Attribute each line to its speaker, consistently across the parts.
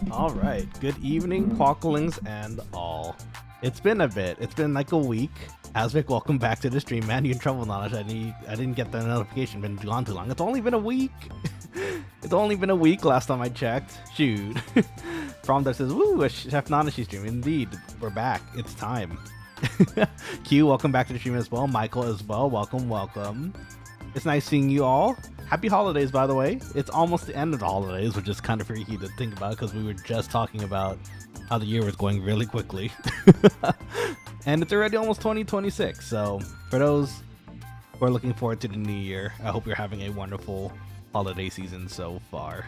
Speaker 1: Alright, good evening, Quokkalings and all. It's been a bit. It's been like a week. Asvik, welcome back to the stream. Man, you're in trouble, Nanashi. I didn't get the notification. Been gone too long. It's only been a week. It's only been a week last time I checked. Shoot. From there says, woo, a Chef Nanashi stream. Indeed, we're back. It's time. Q, welcome back to the stream as well. Michael as well. Welcome, welcome. It's nice seeing you all. Happy holidays, by the way. It's almost the end of the holidays, which is kind of freaky to think about because we were just talking about how the year was going really quickly. And it's already almost 2026. So for those who are looking forward to the new year, I hope you're having a wonderful holiday season so far.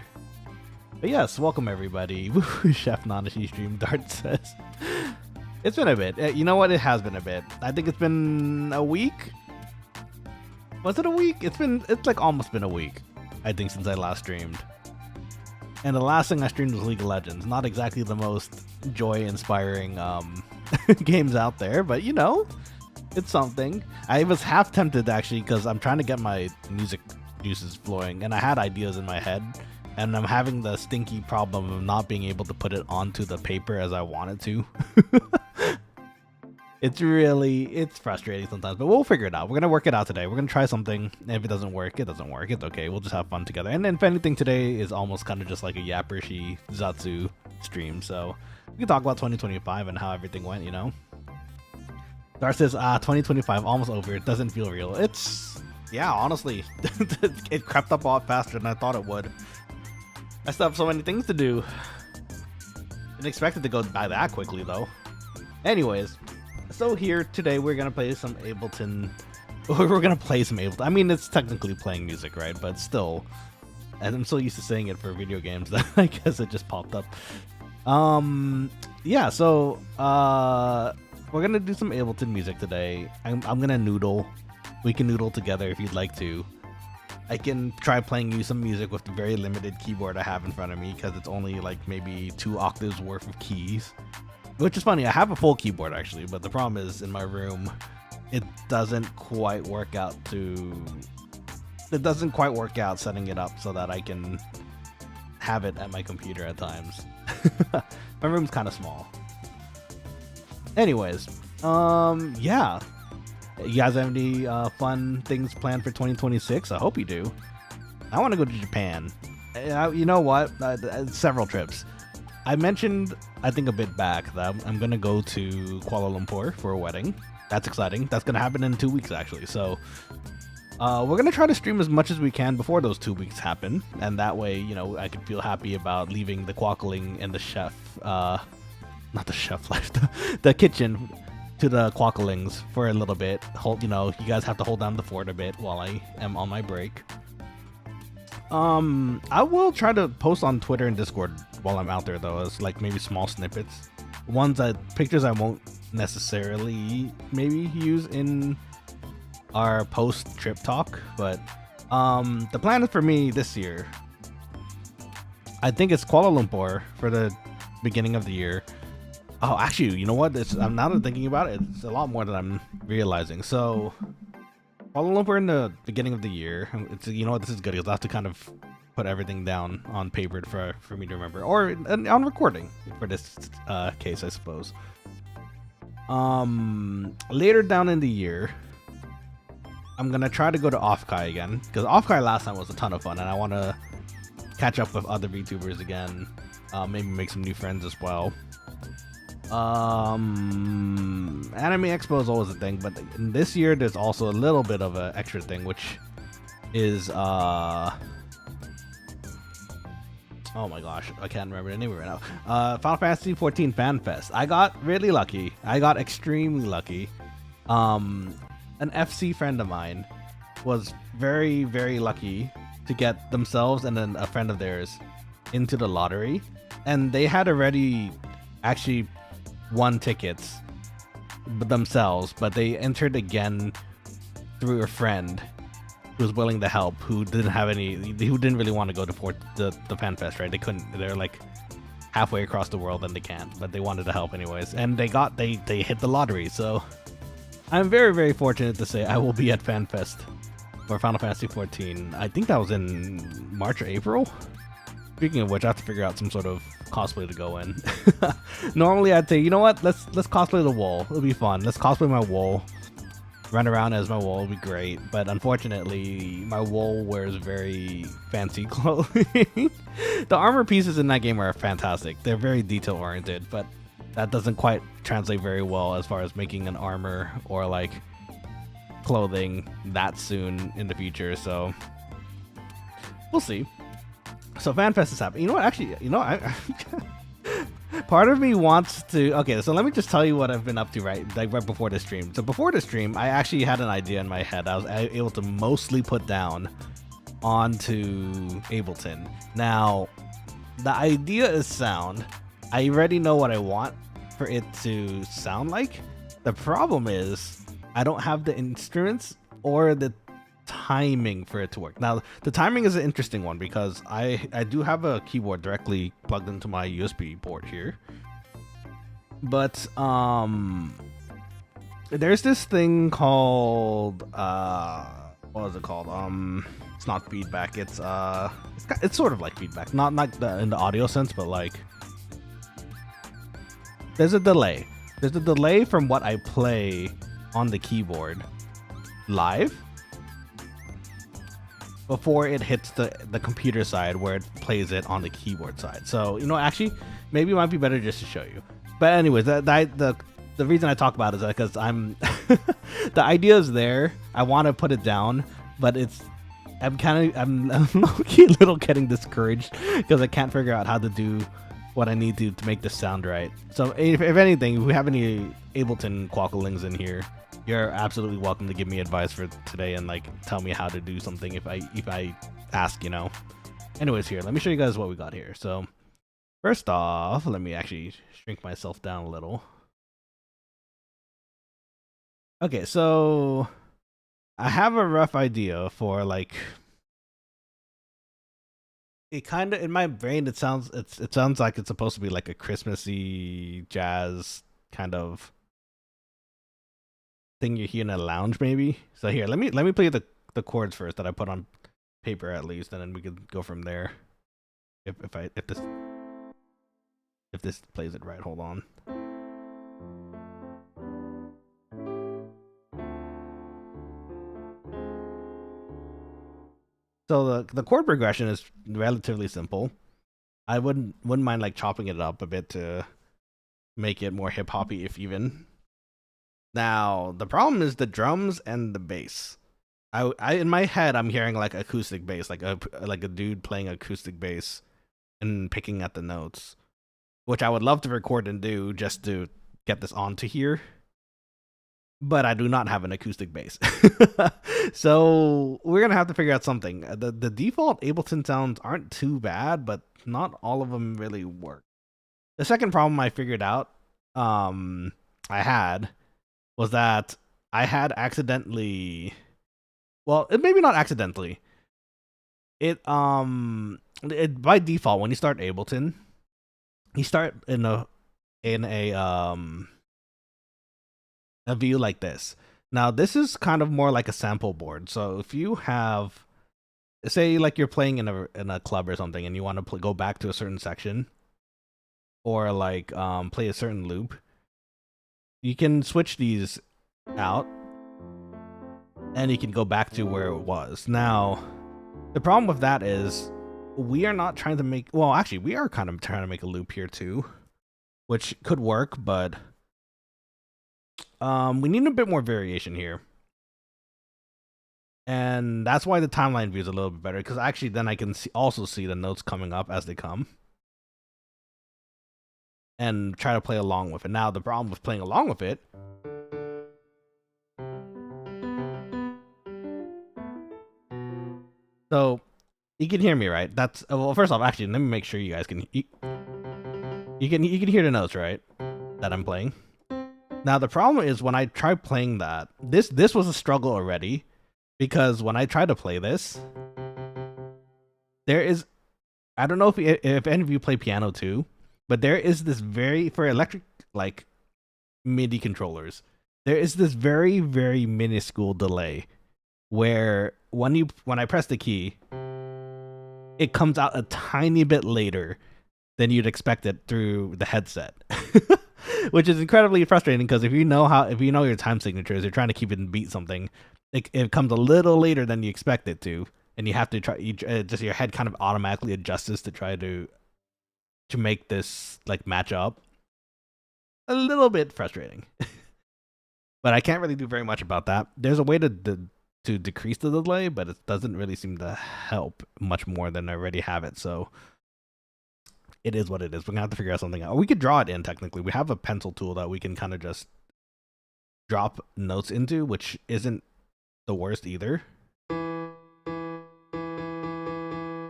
Speaker 1: But yes, welcome everybody. Chef Nanashi stream, Dart says. It's been a bit. You know what? It has been a bit. I think it's been a week. Was it a week? It's like almost been a week, I think, since I last streamed. And the last thing I streamed was League of Legends. Not exactly the most joy-inspiring games out there, but you know, it's something. I was half tempted actually because I'm trying to get my music juices flowing, and I had ideas in my head, and I'm having the stinky problem of not being able to put it onto the paper as I wanted to. It's frustrating sometimes, but we'll figure it out. We're gonna work it out today. We're gonna try something, and if it doesn't work, it doesn't work. It's okay. We'll just have fun together. And if anything, today is almost kind of just like a YAPPERSHI Zatsu stream, so we can talk about 2025 and how everything went, you know? Dar says, 2025, almost over. It doesn't feel real. Yeah, honestly, it crept up a lot faster than I thought it would. I still have so many things to do. Didn't expect it to go by that quickly, though. Anyways. So here today we're gonna play some Ableton. I mean, it's technically playing music, right? But still, and I'm so used to saying it for video games that I guess it just popped up. Yeah. So we're gonna do some Ableton music today. I'm gonna noodle. We can noodle together if you'd like to. I can try playing you some music with the very limited keyboard I have in front of me because it's only like maybe 2 octaves worth of keys. Which is funny, I have a full keyboard actually, but the problem is in my room, it doesn't quite work out setting it up so that I can have it at my computer at times. My room's kind of small. Anyways, yeah. You guys have any fun things planned for 2026? I hope you do. I want to go to Japan. You know what? Several trips. I mentioned, I think a bit back, that I'm going to go to Kuala Lumpur for a wedding. That's exciting. That's going to happen in 2 weeks, actually. So we're going to try to stream as much as we can before those 2 weeks happen. And that way, you know, I can feel happy about leaving the Quokkaling and the chef, not the chef life, the kitchen to the Quokkalings for a little bit. You know, you guys have to hold down the fort a bit while I am on my break. I will try to post on Twitter and Discord while I'm out there, though, as like maybe small snippets, pictures I won't necessarily maybe use in our post trip talk. But the plan is for me this year, I think it's Kuala Lumpur for the beginning of the year. Oh, actually, you know what? I'm now that I'm thinking about it, it's a lot more than I'm realizing. So Kuala Lumpur in the beginning of the year. You know what, this is good because I have to kind of put everything down on paper for me to remember, or on recording for this case, I suppose. Later down in the year, I'm gonna try to go to Offkai again because Offkai last time was a ton of fun, and I want to catch up with other VTubers again. Maybe make some new friends as well. Anime Expo is always a thing, but this year there's also a little bit of an extra thing, which is oh my gosh, I can't remember the name right now. Final Fantasy 14 Fan Fest. I got really lucky. I got extremely lucky. An FC friend of mine was very, very lucky to get themselves and then a friend of theirs into the lottery, and they had already actually won tickets themselves, but they entered again through a friend who was willing to help, who didn't really want to go to the fan fest, right? They couldn't. They're like halfway across the world and they can't, but they wanted to help anyways, and they hit the lottery. So I'm very, very fortunate to say I will be at FanFest for Final Fantasy 14. I think that was in March or April. Speaking of which, I have to figure out some sort of cosplay to go in. Normally, I'd say, you know what? Let's cosplay the wool. It'll be fun. Let's cosplay my wool. Run around as my wool will be great, but unfortunately, my wool wears very fancy clothing. The armor pieces in that game are fantastic. They're very detail oriented, but that doesn't quite translate very well as far as making an armor or like clothing that soon in the future. So we'll see. So FanFest is happening. You know what? Actually, you know, I part of me wants to. Okay, so let me just tell you what I've been up to right before the stream. So before the stream, I actually had an idea in my head. I was able to mostly put down onto Ableton. Now, the idea is sound. I already know what I want for it to sound like. The problem is I don't have the instruments or the timing for it to work. Now, the timing is an interesting one because I do have a keyboard directly plugged into my USB port here. But there's this thing called what is it called? It's not feedback. It's sort of like feedback, not like in the audio sense, but like there's a delay. There's a delay from what I play on the keyboard live before it hits the computer side where it plays it on the keyboard side. So, you know, actually, maybe it might be better just to show you. But anyways, the reason I talk about it is because I'm the idea is there. I want to put it down, but I'm low-key a little getting discouraged because I can't figure out how to do what I need to make this sound right. So if anything, if we have any Ableton Quokkalings in here, you're absolutely welcome to give me advice for today and like tell me how to do something if I ask, you know. Anyways, here, let me show you guys what we got here. So first off, let me actually shrink myself down a little. Okay, so I have a rough idea for like it kind of in my brain it sounds like it's supposed to be like a Christmassy jazz kind of thing you hear in a lounge maybe. So here, let me play the chords first that I put on paper at least, and then we could go from there. If this plays it right, hold on. So the chord progression is relatively simple. I wouldn't mind like chopping it up a bit to make it more hip hoppy, if even. Now the problem is the drums and the bass. I in my head I'm hearing like acoustic bass, like a dude playing acoustic bass and picking at the notes, which I would love to record and do just to get this onto here. But I do not have an acoustic bass. So we're going to have to figure out something. The default Ableton sounds aren't too bad, but not all of them really work. The second problem I figured out I had was that I had accidentally, well, maybe not accidentally. It by default when you start Ableton, you start in a view like this. Now this is kind of more like a sample board. So if you have, say like you're playing in a club or something and you want to go back to a certain section or like play a certain loop, you can switch these out and you can go back to where it was. Now the problem with that is we are not trying to make, well actually we are kind of trying to make a loop here too, which could work, but we need a bit more variation here. And that's why the timeline view is a little bit better, because actually then I can also see the notes coming up as they come and try to play along with it. Now the problem with playing along with it so you can hear me, right? That's well, first off, actually let me make sure you guys can you can hear the notes, right, that I'm playing. Now the problem is when I try playing that, this was a struggle already, because when I try to play this, there is, I don't know if any of you play piano too, but there is this for electric like MIDI controllers, there is this very minuscule delay where when I press the key, it comes out a tiny bit later than you'd expect it through the headset. Which is incredibly frustrating because if you know your time signatures, you're trying to keep it and beat something, it comes a little later than you expect it to, and you have to try. Just your head kind of automatically adjusts to try to make this like match up. A little bit frustrating, but I can't really do very much about that. There's a way to decrease the delay, but it doesn't really seem to help much more than I already have it. So it is what it is. We're gonna have to figure out something out. We could draw it in technically. We have a pencil tool that we can kind of just drop notes into, which isn't the worst either.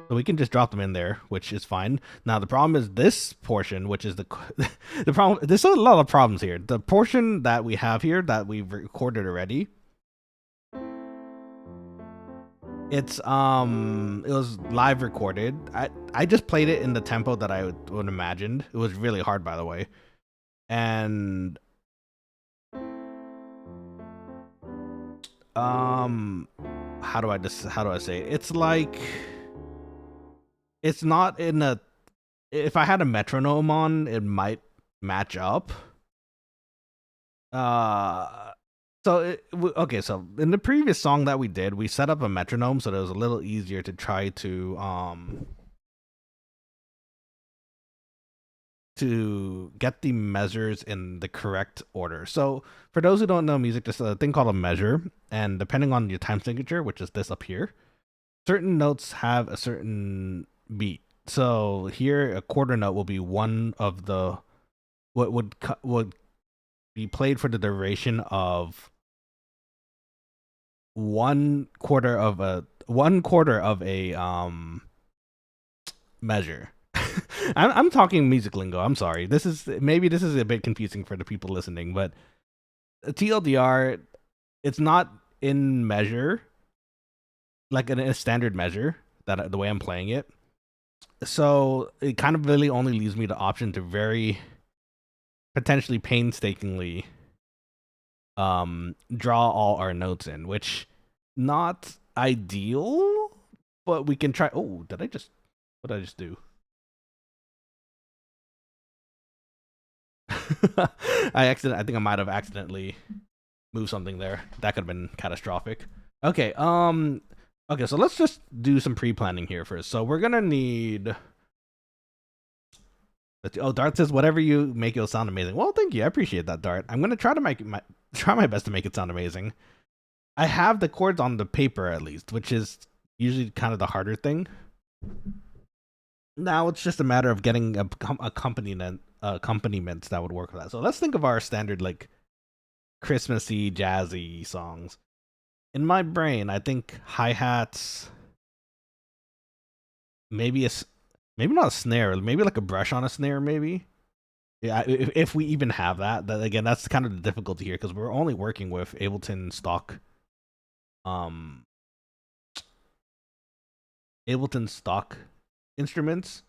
Speaker 1: So we can just drop them in there, which is fine. Now the problem is this portion, which is the problem. There's a lot of problems here. The portion that we have here that we've recorded already, it was live recorded. I just played it in the tempo that I would imagined. It was really hard, by the way, and how do I say it? It's like it's not in a. If I had a metronome on, it might match up. So in the previous song that we did, we set up a metronome so that it was a little easier to try to get the measures in the correct order. So for those who don't know music, there's a thing called a measure, and depending on your time signature, which is this up here, certain notes have a certain beat. So here, a quarter note will be one of the what would be played for the duration of 1/4 of a measure. I'm talking music lingo. I'm sorry. This is a bit confusing for the people listening, but TLDR, it's not in measure, like in a standard measure that the way I'm playing it. So it kind of really only leaves me the option to very potentially painstakingly draw all our notes in, which not ideal, but we can try. Oh, what did I just do? I think I might have accidentally moved something there. That could have been catastrophic. Okay, so let's just do some pre-planning here first. So we're gonna need. Oh, Dart says whatever you make, it'll sound amazing. Well, thank you. I appreciate that, Dart. I'm gonna try to try my best to make it sound amazing. I have the chords on the paper at least, which is usually kind of the harder thing. Now it's just a matter of getting accompaniments that would work for that. So let's think of our standard like Christmassy, jazzy songs. In my brain, I think hi-hats, maybe not a snare, maybe like a brush on a snare, maybe. Yeah, if we even have that. Again, that's kind of the difficulty here because we're only working with Ableton stock instruments,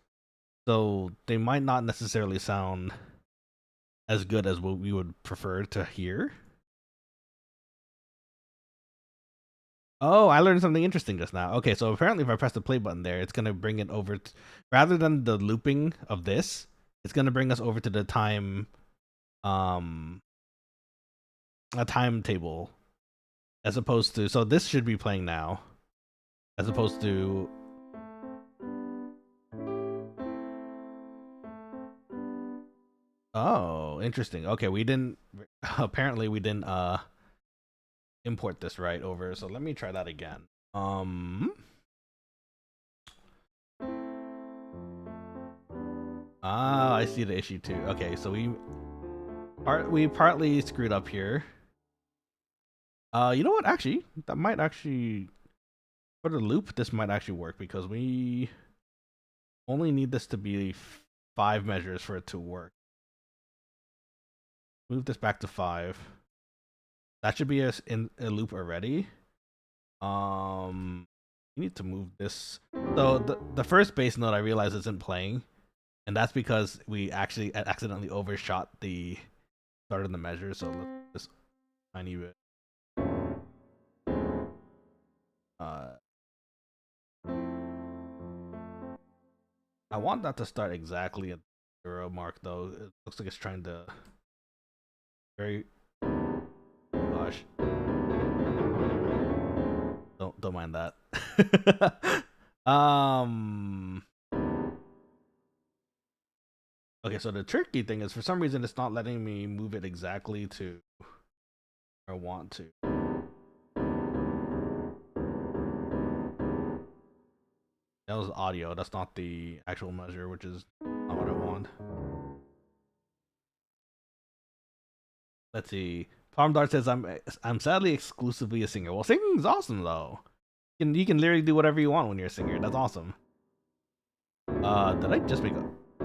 Speaker 1: so they might not necessarily sound as good as what we would prefer to hear. Oh, I learned something interesting just now. Okay, so apparently if I press the play button there, it's going to bring it over rather than the looping of this, it's going to bring us over to the time a timetable, as opposed to, so this should be playing now as opposed to oh, interesting. Okay, apparently we didn't import this right over, so let me try that again. I see the issue too. Okay, so we partly screwed up here. You know what? Actually, that might actually for the loop. This might actually work because we only need this to be 5 measures for it to work. Move this back to 5. That should be in a loop already. We need to move this. So the first bass note I realize isn't playing, and that's because we actually accidentally overshot the start of the measure. So let's just tiny bit. I want that to start exactly at the 0 mark though. It looks like it's trying to very gosh. Don't mind that. um Okay, so the tricky thing is for some reason it's not letting me move it exactly to where I want to. That was audio, that's not the actual measure, which is not what I want. Let's see. Palm Dart says I'm sadly exclusively a singer. Well, singing's awesome though. You can literally do whatever you want when you're a singer. That's awesome. Did I just made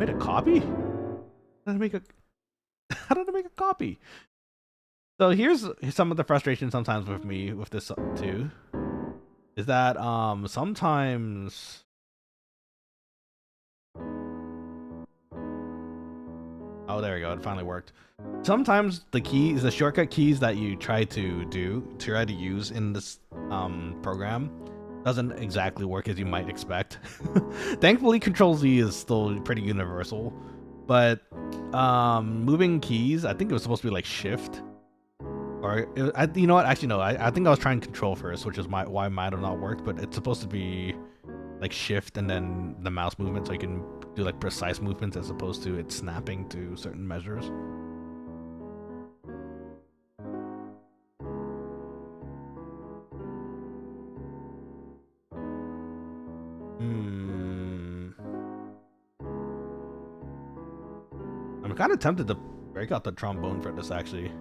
Speaker 1: a copy? How did I make a how did I make a copy? So here's some of the frustration sometimes with me with this too. Is that sometimes oh there we go, it finally worked. Sometimes the shortcut keys that you try to use in this program doesn't exactly work as you might expect. Thankfully Control Z is still pretty universal, but moving keys, I think it was supposed to be like shift. Or you know what? Actually, no. I think I was trying control first, which is why it might have not worked. But it's supposed to be like shift and then the mouse movement, so you can do like precise movements as opposed to it snapping to certain measures. I'm kind of tempted to break out the trombone for this actually.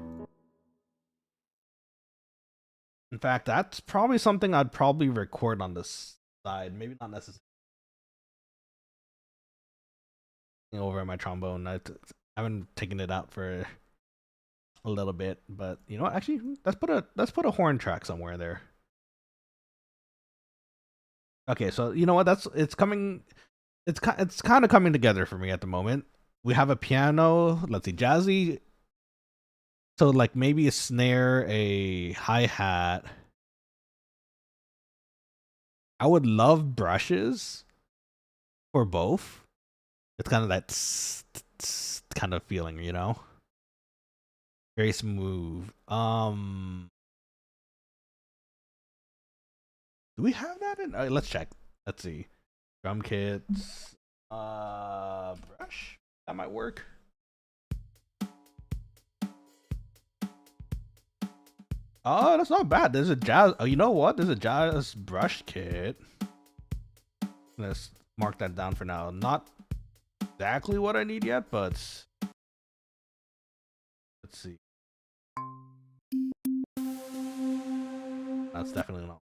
Speaker 1: In fact, that's probably something I'd probably record on this side. Maybe not necessarily over my trombone. I haven't taken it out for a little bit, but you know what? Actually, let's put a horn track somewhere there. Okay, so you know what? It's coming. It's kind of coming together for me at the moment. We have a piano. Let's see, jazzy. So like maybe a snare, a hi hat. I would love brushes for both. It's kind of that kind of feeling, you know, very smooth. Do we have that in? Let's check. Let's see. Drum kits. Brush. That might work. Oh, that's not bad. There's a jazz. Oh, you know what? There's a jazz brush kit. Let's mark that down for now. Not exactly what I need yet, but let's see. That's definitely not.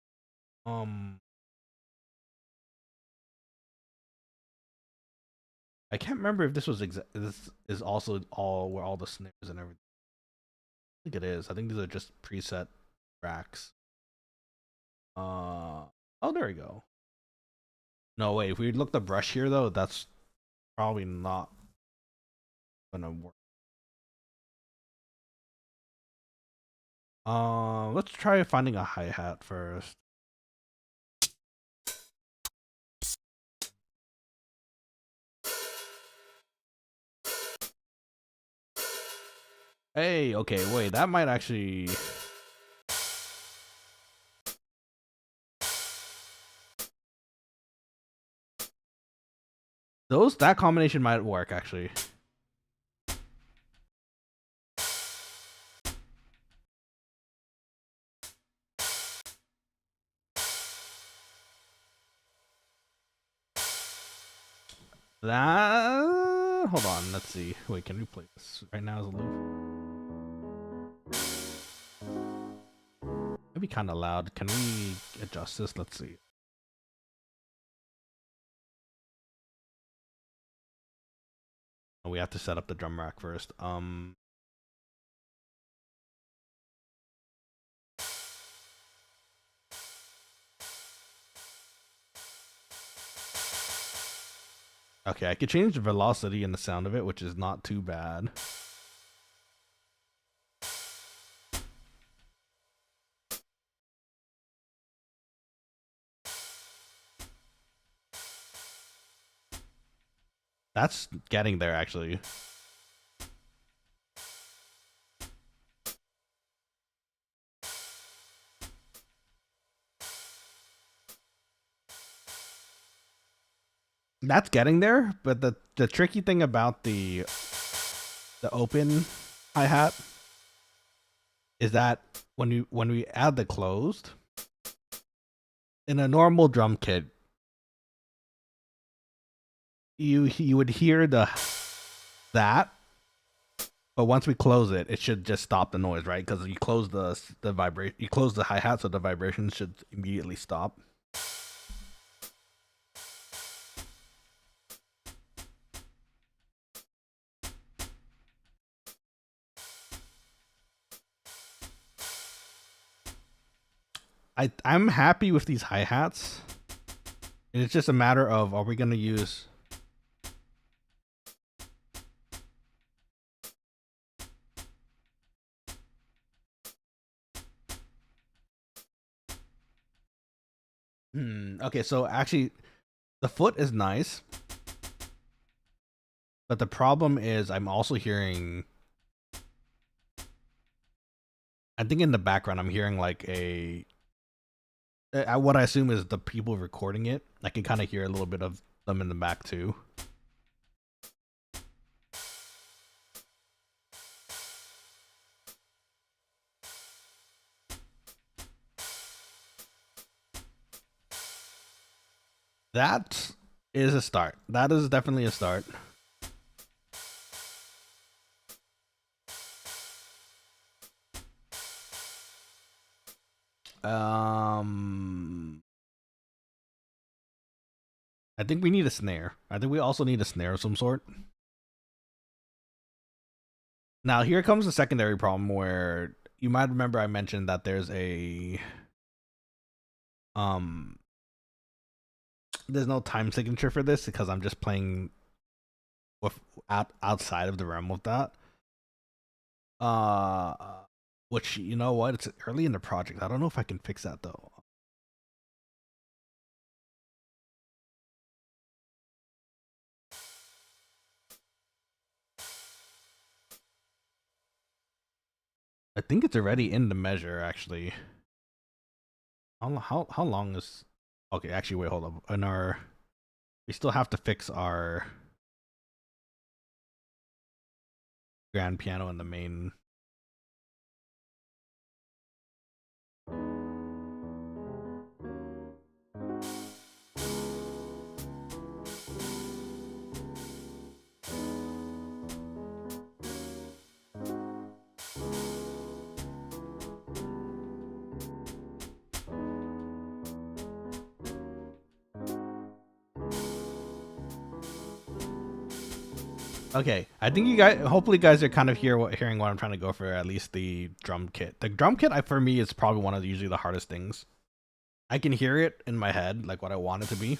Speaker 1: I can't remember if this was this is also all where all the snares and everything. I think it is. I think these are just preset tracks. Oh, there we go. No, wait. If we look the brush here though, that's probably not gonna work. Let's try finding a hi-hat first. Hey, okay, wait, that might actually that combination might work actually. That hold on, let's see. Wait, can we play this right now as a loop? Maybe kind of loud. Can we adjust this? Let's see. Oh, we have to set up the drum rack first. Okay, I could change the velocity and the sound of it, which is not too bad. That's getting there, actually. That's getting there, but the tricky thing about the open hi-hat is that when we add the closed, in a normal drum kit, you would hear that, but once we close it, it should just stop the noise, right? Because you close you close the hi-hat, so the vibration should immediately stop. I'm happy with these hi-hats. It's just a matter of, are we gonna use okay, so actually the foot is nice, but the problem is I'm also hearing, I think in the background I'm hearing like what I assume is the people recording it. I can kind of hear a little bit of them in the back too. That is a start. That is definitely a start. I think we need a snare. I think we also need a snare of some sort. Now here comes the secondary problem where you might remember I mentioned that there's there's no time signature for this because I'm just playing with outside of the realm with that. Which, you know what? It's early in the project. I don't know if I can fix that though. I think it's already in the measure actually. How long is? Okay, actually, wait, hold up. We still have to fix our grand piano in the main. Okay, I think you guys, hopefully, you guys are kind of hearing what I'm trying to go for. At least the drum kit. The drum kit, for me, is probably one of usually the hardest things. I can hear it in my head, like what I want it to be,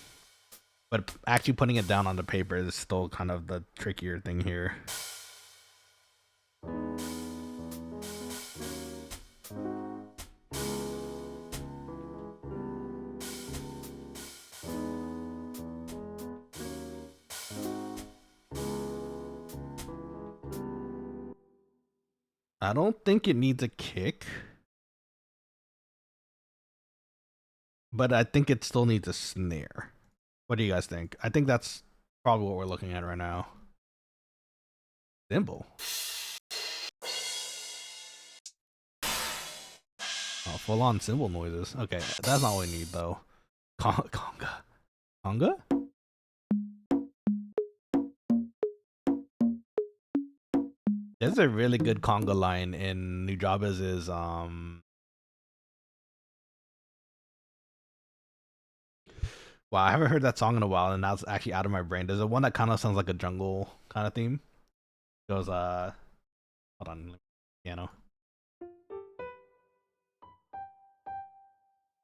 Speaker 1: but actually putting it down on the paper is still kind of the trickier thing here. I don't think it needs a kick, but I think it still needs a snare. What do you guys think? I think that's probably what we're looking at right now. Cymbal. Oh, full on cymbal noises. Okay, that's not what we need though. Conga. Conga? There's a really good conga line in Nujaba's is wow, I haven't heard that song in a while and now it's actually out of my brain. There's a one that kind of sounds like a jungle kind of theme. It goes hold on, piano.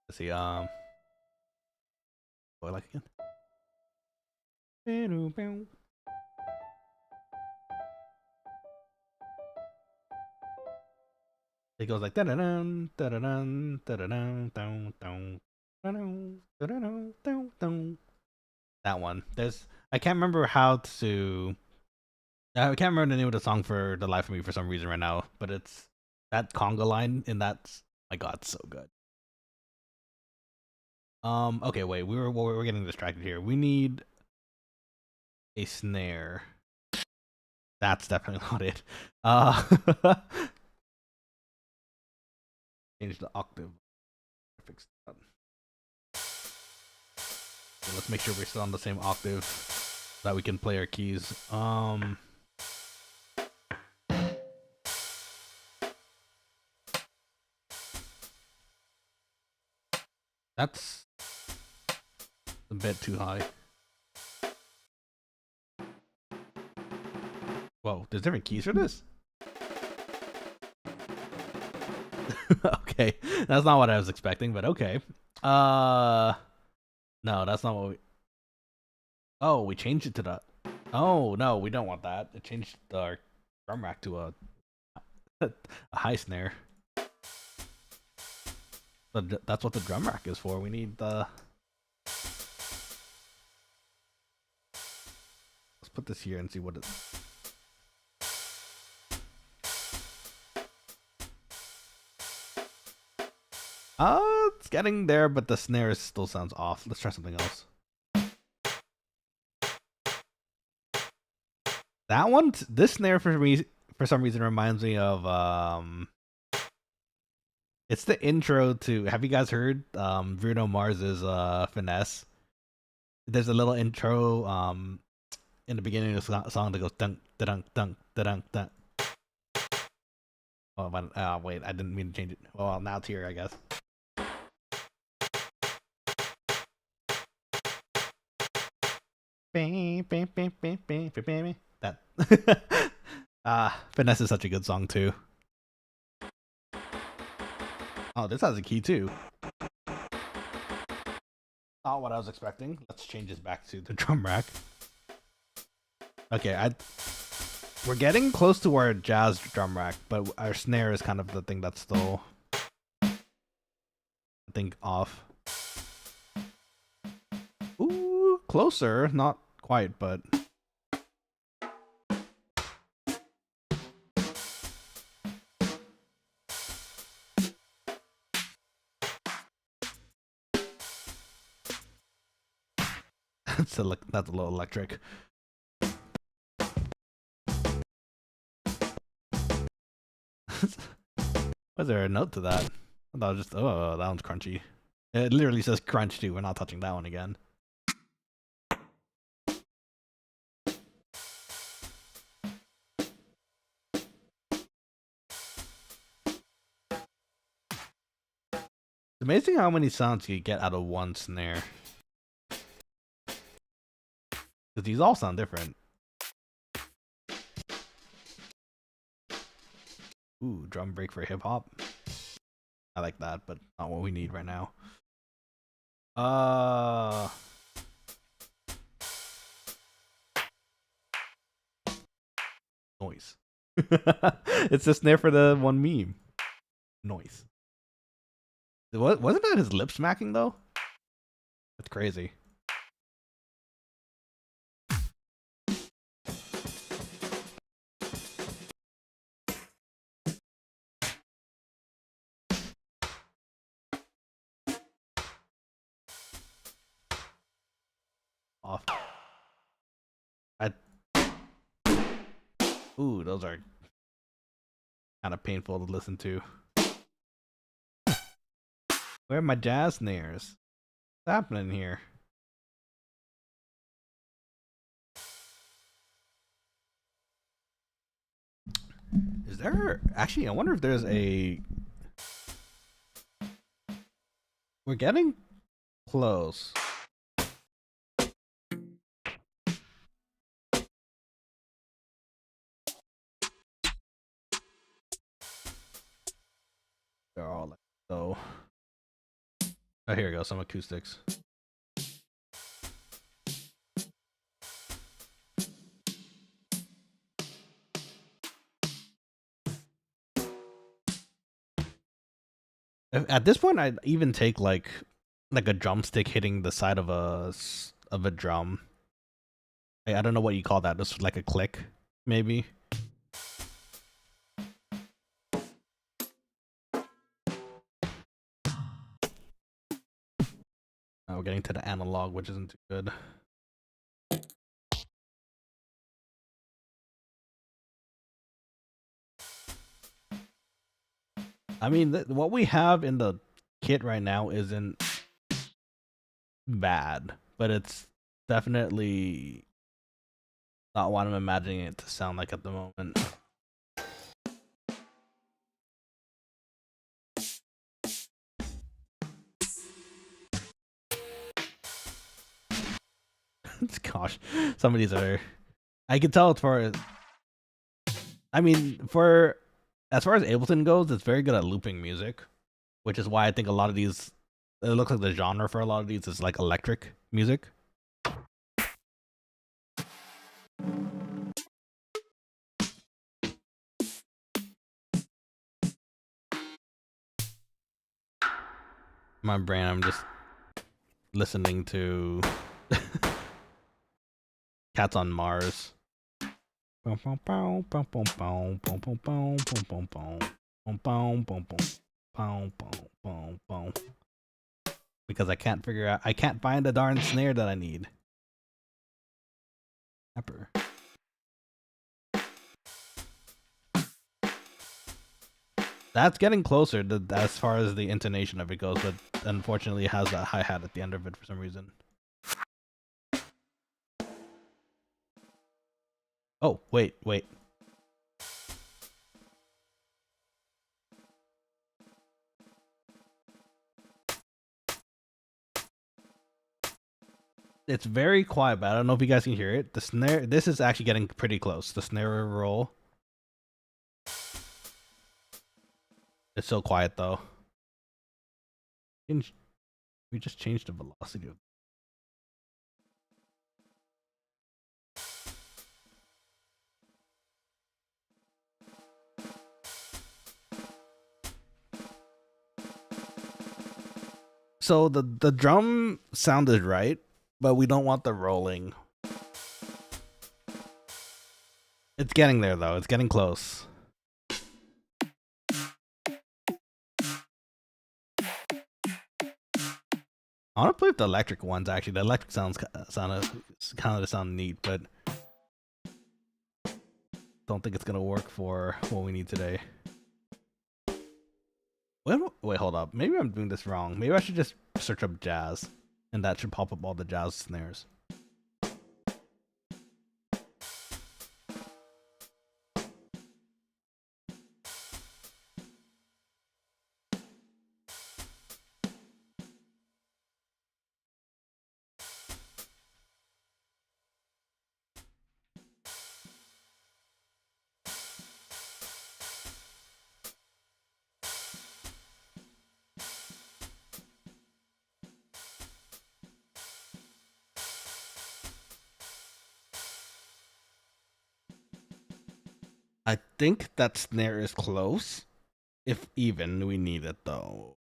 Speaker 1: Let's see, what do I like again? It goes like da-da-dun, da-da-dun, da-da-dun, dun, dun, da-dun, da-da-dun, dun, dun. That one. I can't remember how to. I can't remember the name of the song for the life of me for some reason right now, but it's that conga line in that. My God, so good. Okay, wait. We're getting distracted here. We need a snare. That's definitely not it. Change the octave. Fix that. Okay, let's make sure we're still on the same octave so that we can play our keys. That's a bit too high. Whoa, there's different keys for this? Okay, that's not what I was expecting, but okay. No, that's not what we... Oh, we changed it to the... Oh, no, we don't want that. It changed our drum rack to a high snare. But that's what the drum rack is for. We need the... Let's put this here and see what it... It's getting there, but the snare still sounds off. Let's try something else. That one, this snare for me, for some reason, reminds me of it's the intro to. Have you guys heard Bruno Mars's Finesse? There's a little intro in the beginning of the song that goes dunk dunk dunk dunk dunk. Oh, but, wait, I didn't mean to change it. Well, now it's here, I guess. That Finesse is such a good song too. Oh, this has a key too. Not what I was expecting. Let's change this back to the drum rack. Okay, we're getting close to our jazz drum rack, but our snare is kind of the thing that's still, I think, off. Ooh, closer. Not quite, but... that's a little electric. Was there a note to that? I thought just, oh, that one's crunchy. It literally says crunch too. We're not touching that one again. It's amazing how many sounds you get out of one snare. Because these all sound different. Ooh, drum break for hip hop. I like that, but not what we need right now. Noise. It's the snare for the one meme. Noise. Wasn't that his lip smacking though? That's crazy. Off. Ooh, those are kind of painful to listen to. Where are my jazz snares? What's happening here? Is there... Actually, I wonder if there's a... We're getting close. They're all like so. Oh, here we go. Some acoustics. At this point, I'd even take like a drumstick hitting the side of a drum. I don't know what you call that. Just like a click, maybe. Oh, we're getting to the analog, which isn't too good. I mean, what we have in the kit right now isn't bad, but it's definitely not what I'm imagining it to sound like at the moment. Gosh, some of these are. I can tell it's for. I mean, for as far as Ableton goes, it's very good at looping music, which is why I think a lot of these. It looks like the genre for a lot of these is like electric music. My brain, I'm just listening to Cats on Mars. Because I can't find the darn snare that I need. Pepper. That's getting closer to, as far as the intonation of it goes, but unfortunately it has that hi-hat at the end of it for some reason. Oh, wait. It's very quiet, but I don't know if you guys can hear it. The snare, this is actually getting pretty close. The snare roll. It's so quiet though. We just changed the velocity of. So the drum sounded right, but we don't want the rolling. It's getting there though. It's getting close. I want to play with the electric ones. Actually, the electric sound kind of sound neat, but don't think it's gonna work for what we need today. Wait, hold up. Maybe I'm doing this wrong. Maybe I should just search up jazz, and that should pop up all the jazz snares. I think that snare is close. If even, we need it though.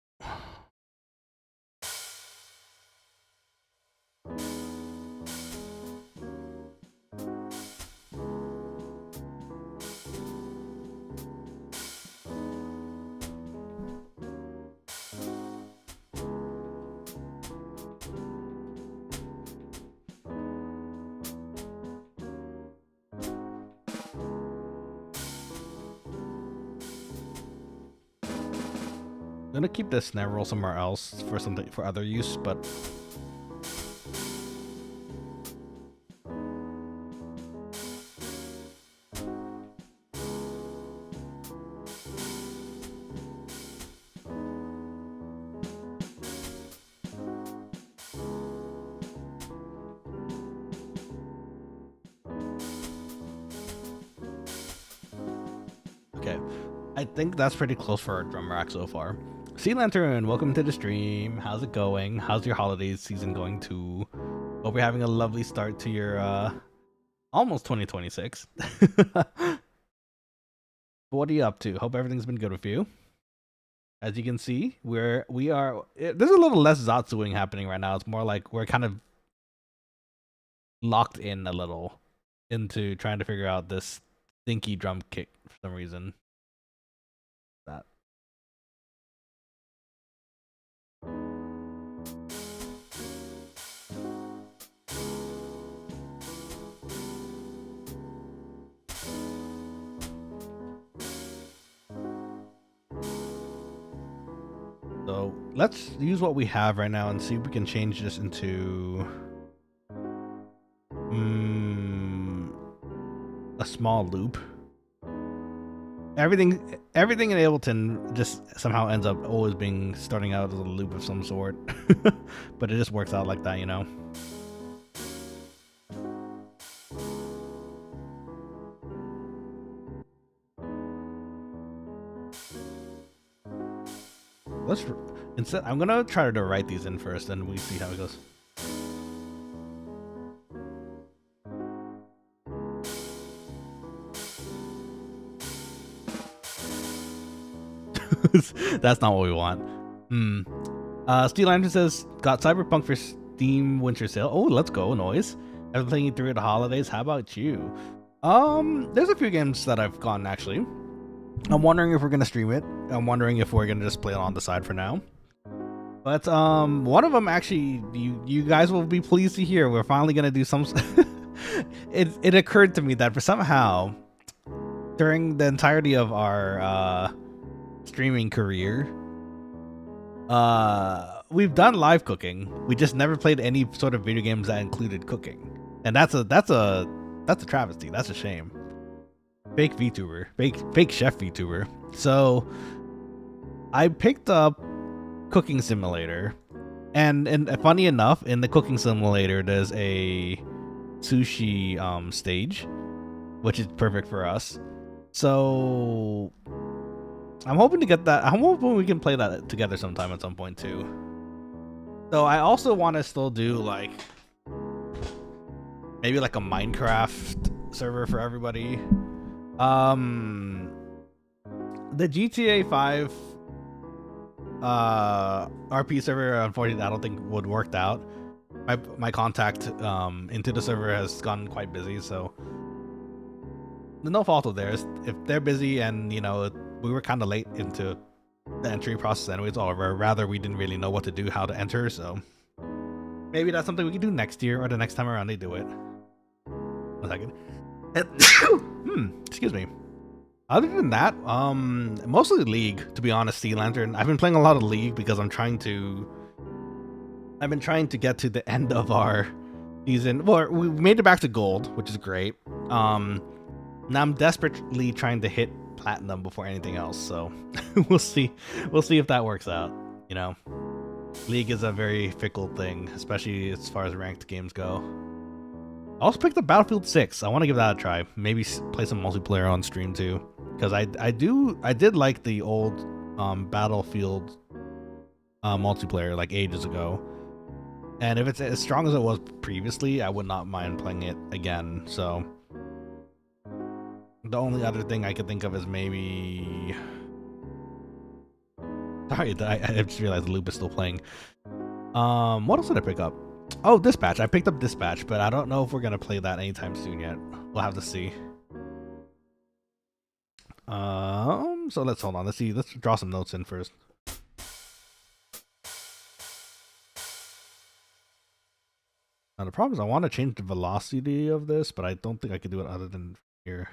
Speaker 1: I'm gonna keep this snare roll somewhere else for something for other use, but okay. I think that's pretty close for our drum rack so far. Sea Lantern, welcome to the stream. How's it going? How's your holiday season going too? Hope you're having a lovely start to your almost 2026. What are you up to? Hope everything's been good with you. As you can see, there's a little less Zatsuing happening right now. It's more like we're kind of locked in a little into trying to figure out this stinky drum kick for some reason. That. So let's use what we have right now and see if we can change this into a small loop. Everything in Ableton just somehow ends up always being starting out as a loop of some sort. But it just works out like that, you know? Instead, I'm gonna try to write these in first, and we see how it goes. That's not what we want. Steel Lantern says, got Cyberpunk for Steam Winter Sale. Oh, let's go, Noise. I've been playing through the holidays. How about you? There's a few games that I've gotten, actually. I'm wondering if we're gonna stream it. I'm wondering if we're gonna just play it on the side for now. But one of them, actually, you guys will be pleased to hear. We're finally gonna do some... It occurred to me that for somehow, during the entirety of our streaming career, we've done live cooking. We just never played any sort of video games that included cooking, and that's a travesty. That's a shame. Fake VTuber, fake chef VTuber. So I picked up Cooking Simulator, and funny enough, in the Cooking Simulator there's a sushi stage, which is perfect for us. So I'm hoping to get that. I'm hoping we can play that together sometime at some point too. So I also want to still do like maybe like a Minecraft server for everybody. The GTA 5 RP server, unfortunately, I don't think would work out. My contact into the server has gone quite busy, so no fault of theirs. If they're busy, and you know, we were kind of late into the entry process anyways, or rather we didn't really know what to do, how to enter, so maybe that's something we can do next year or the next time around they do it. 1 second. Excuse me. Other than that, mostly League, to be honest. Sea Lantern. I've been playing a lot of League because I've been trying to get to the end of our season. Well, we made it back to gold, which is great. Now I'm desperately trying to hit platinum before anything else, so we'll see if that works out. You know, League is a very fickle thing, especially as far as ranked games go. I also picked up Battlefield 6. I want to give that a try. Maybe play some multiplayer on stream too, because I did like the old Battlefield multiplayer like ages ago, and if it's as strong as it was previously, I would not mind playing it again. So the only other thing I could think of is maybe... Sorry, I just realized the loop is still playing. What else did I pick up? Oh, Dispatch. I picked up Dispatch, but I don't know if we're gonna play that anytime soon yet. We'll have to see. So let's hold on. Let's see. Let's draw some notes in first. Now the problem is I want to change the velocity of this, but I don't think I can do it other than here.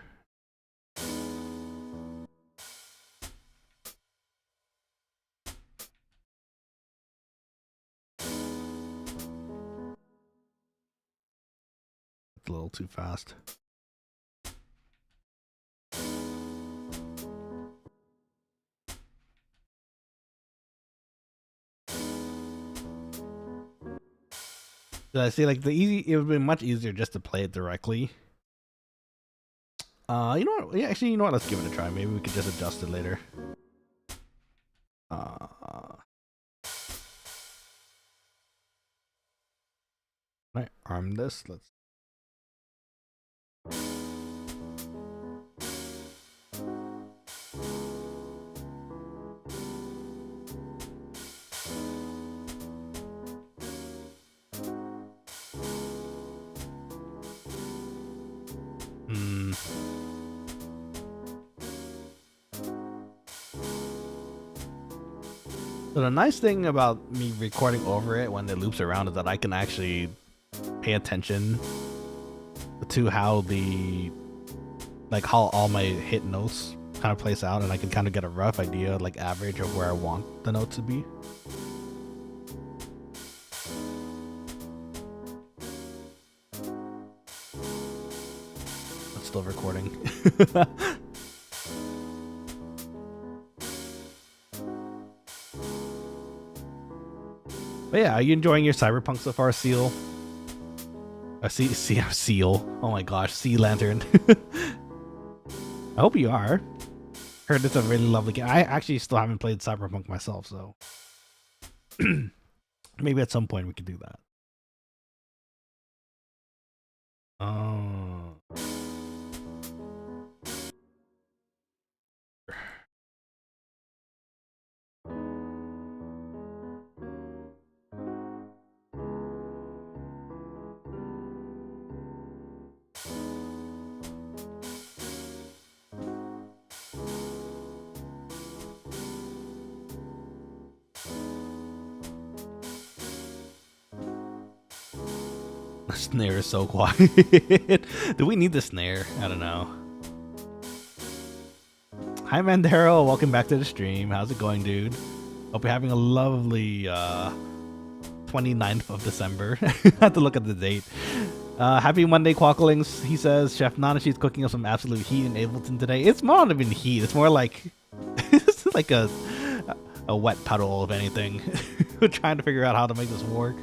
Speaker 1: It's a little too fast. I see, like it would be much easier just to play it directly. You know what? Yeah, actually, you know what? Let's give it a try. Maybe we could just adjust it later. Can I arm this? Let's. So the nice thing about me recording over it when it loops around is that I can actually pay attention to how how all my hit notes kind of place out, and I can kind of get a rough idea, like average of where I want the notes to be. It's still recording. But yeah, are you enjoying your Cyberpunk so far, Seal? Seal. Oh my gosh, Sea Lantern. I hope you are. Heard it's a really lovely game. I actually still haven't played Cyberpunk myself, so maybe at some point we could do that. The snare is so quiet. Do we need the snare? I don't know. Hi Mandero, welcome back to the stream. How's it going, dude? Hope you're having a lovely 29th of December. I have to look at the date. Happy Monday, Quokkalings. He says Chef Nanashi's cooking up some absolute heat in Ableton today. It's more than heat. It's more like it's like a wet puddle, if anything. We're trying to figure out how to make this work.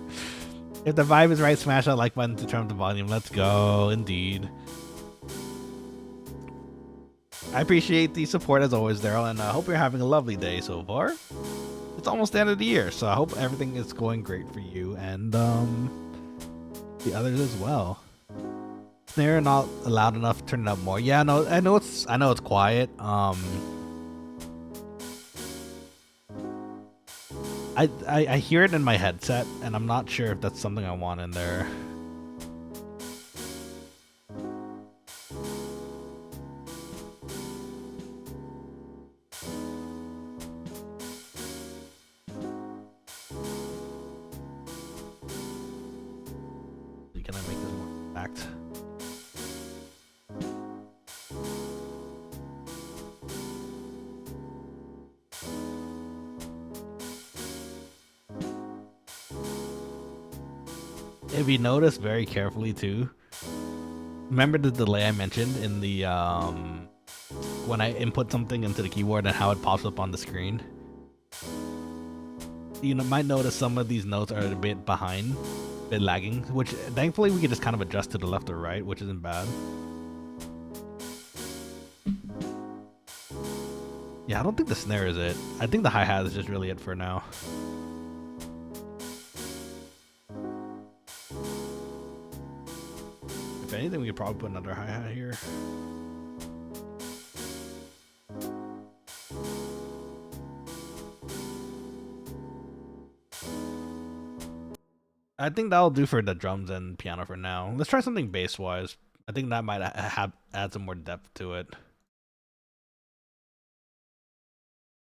Speaker 1: If the vibe is right, smash that like button to turn up the volume. Let's go, indeed. I appreciate the support as always, Daryl, and I hope you're having a lovely day so far. It's almost the end of the year, so I hope everything is going great for you and the others as well. Snare not loud enough. Turn it up more. Yeah, no, I know it's quiet. I hear it in my headset, and I'm not sure if that's something I want in there. Can I make this more compact? If you notice very carefully too, remember the delay I mentioned in the when I input something into the keyboard and how it pops up on the screen? You might notice some of these notes are a bit behind, a bit lagging, which thankfully we can just kind of adjust to the left or right, which isn't bad. Yeah, I don't think the snare is it. I think the hi-hat is just really it for now. If anything, we could probably put another hi-hat here. I think that'll do for the drums and piano for now. Let's try something bass-wise. I think that might add some more depth to it.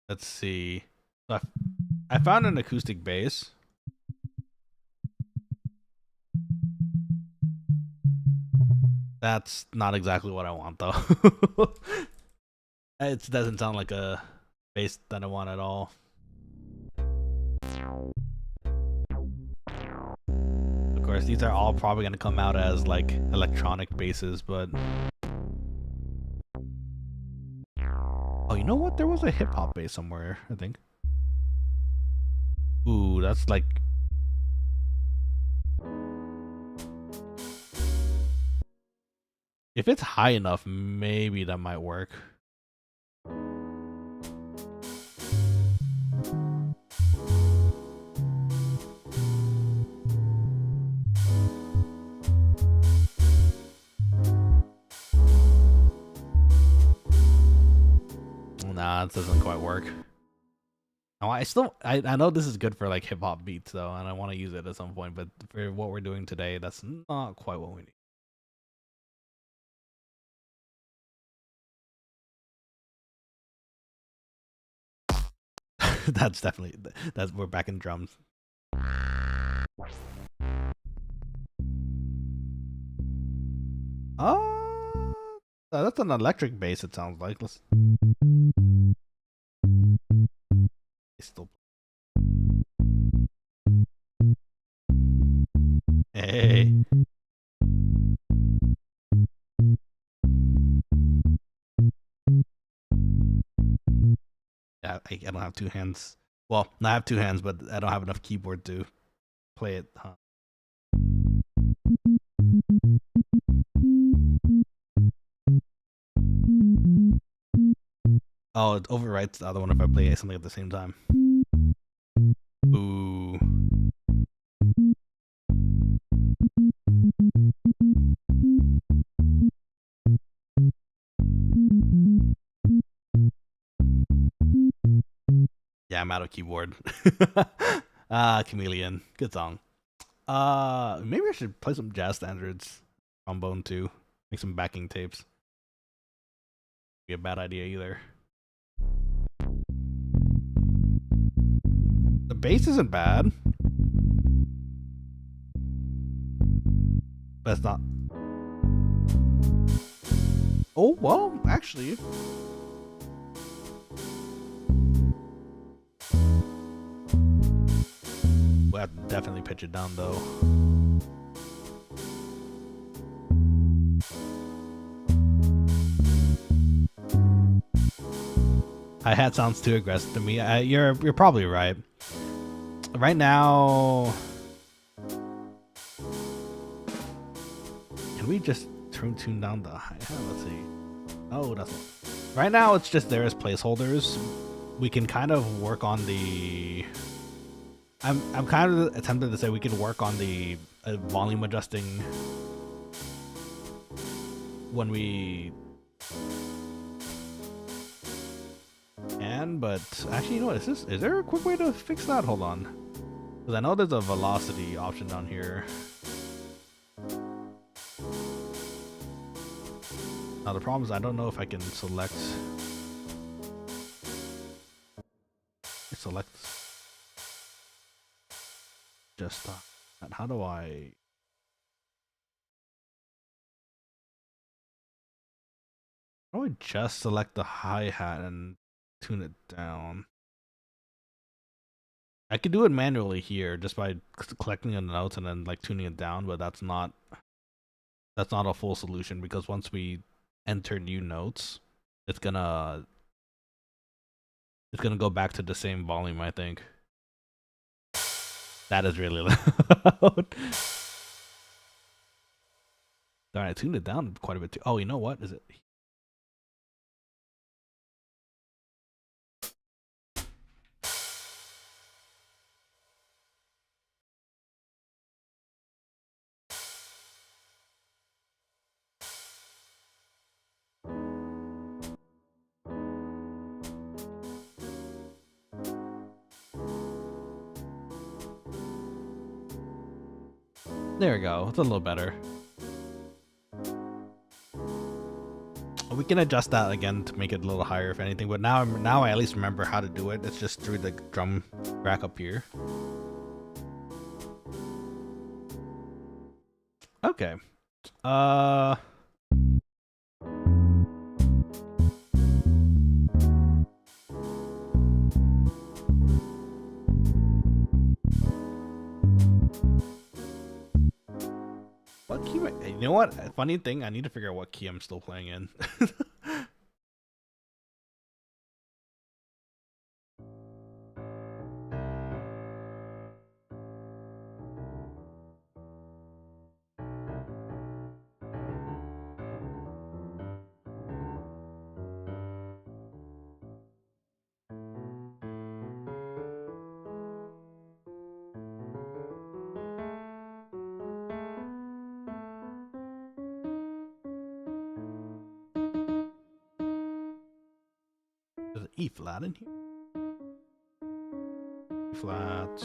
Speaker 1: Let's see. So I found an acoustic bass. That's not exactly what I want, though. It doesn't sound like a bass that I want at all. Of course, these are all probably going to come out as like electronic basses, but... Oh, you know what? There was a hip-hop bass somewhere, I think. Ooh, that's like... If it's high enough, maybe that might work. Nah, it doesn't quite work. No, I know this is good for like hip hop beats though, and I want to use it at some point, but for what we're doing today, that's not quite what we need. That's definitely we're back in drums. That's an electric bass. It sounds like. Let's still. Hey. Yeah, I don't have two hands. Well, I have two hands, but I don't have enough keyboard to play it. Huh? Oh, it overwrites the other one if I play something at the same time. Ooh. Yeah, I'm out of keyboard. Chameleon. Good song. Maybe I should play some jazz standards. Trombone too. Make some backing tapes. Be a bad idea either. The bass isn't bad. But it's not. Oh, well, actually. We'll have to definitely pitch it down though. Hi-hat sounds too aggressive to me. You're probably right. Right now, can we just tune down the hi-hat? Let's see. Oh, that's not. Right now it's just there as placeholders. We can kind of work on the. I'm kind of attempting to say we can work on the volume adjusting when we can, but actually, you know what? Is there a quick way to fix that? Hold on, because I know there's a velocity option down here. Now the problem is I don't know if I can select just how do I? How do I just select the hi-hat and tune it down? I could do it manually here just by collecting the notes and then like tuning it down, but that's not a full solution because once we enter new notes, it's gonna go back to the same volume, I think. That is really loud. Darn, I tuned it down quite a bit too. Oh, you know what? Is it? There we go. It's a little better. We can adjust that again to make it a little higher if anything, but now I at least remember how to do it. It's just through the drum rack up here. Okay. What key? You know what? Funny thing, I need to figure out what key I'm still playing in. There's an E flat in here. E flat.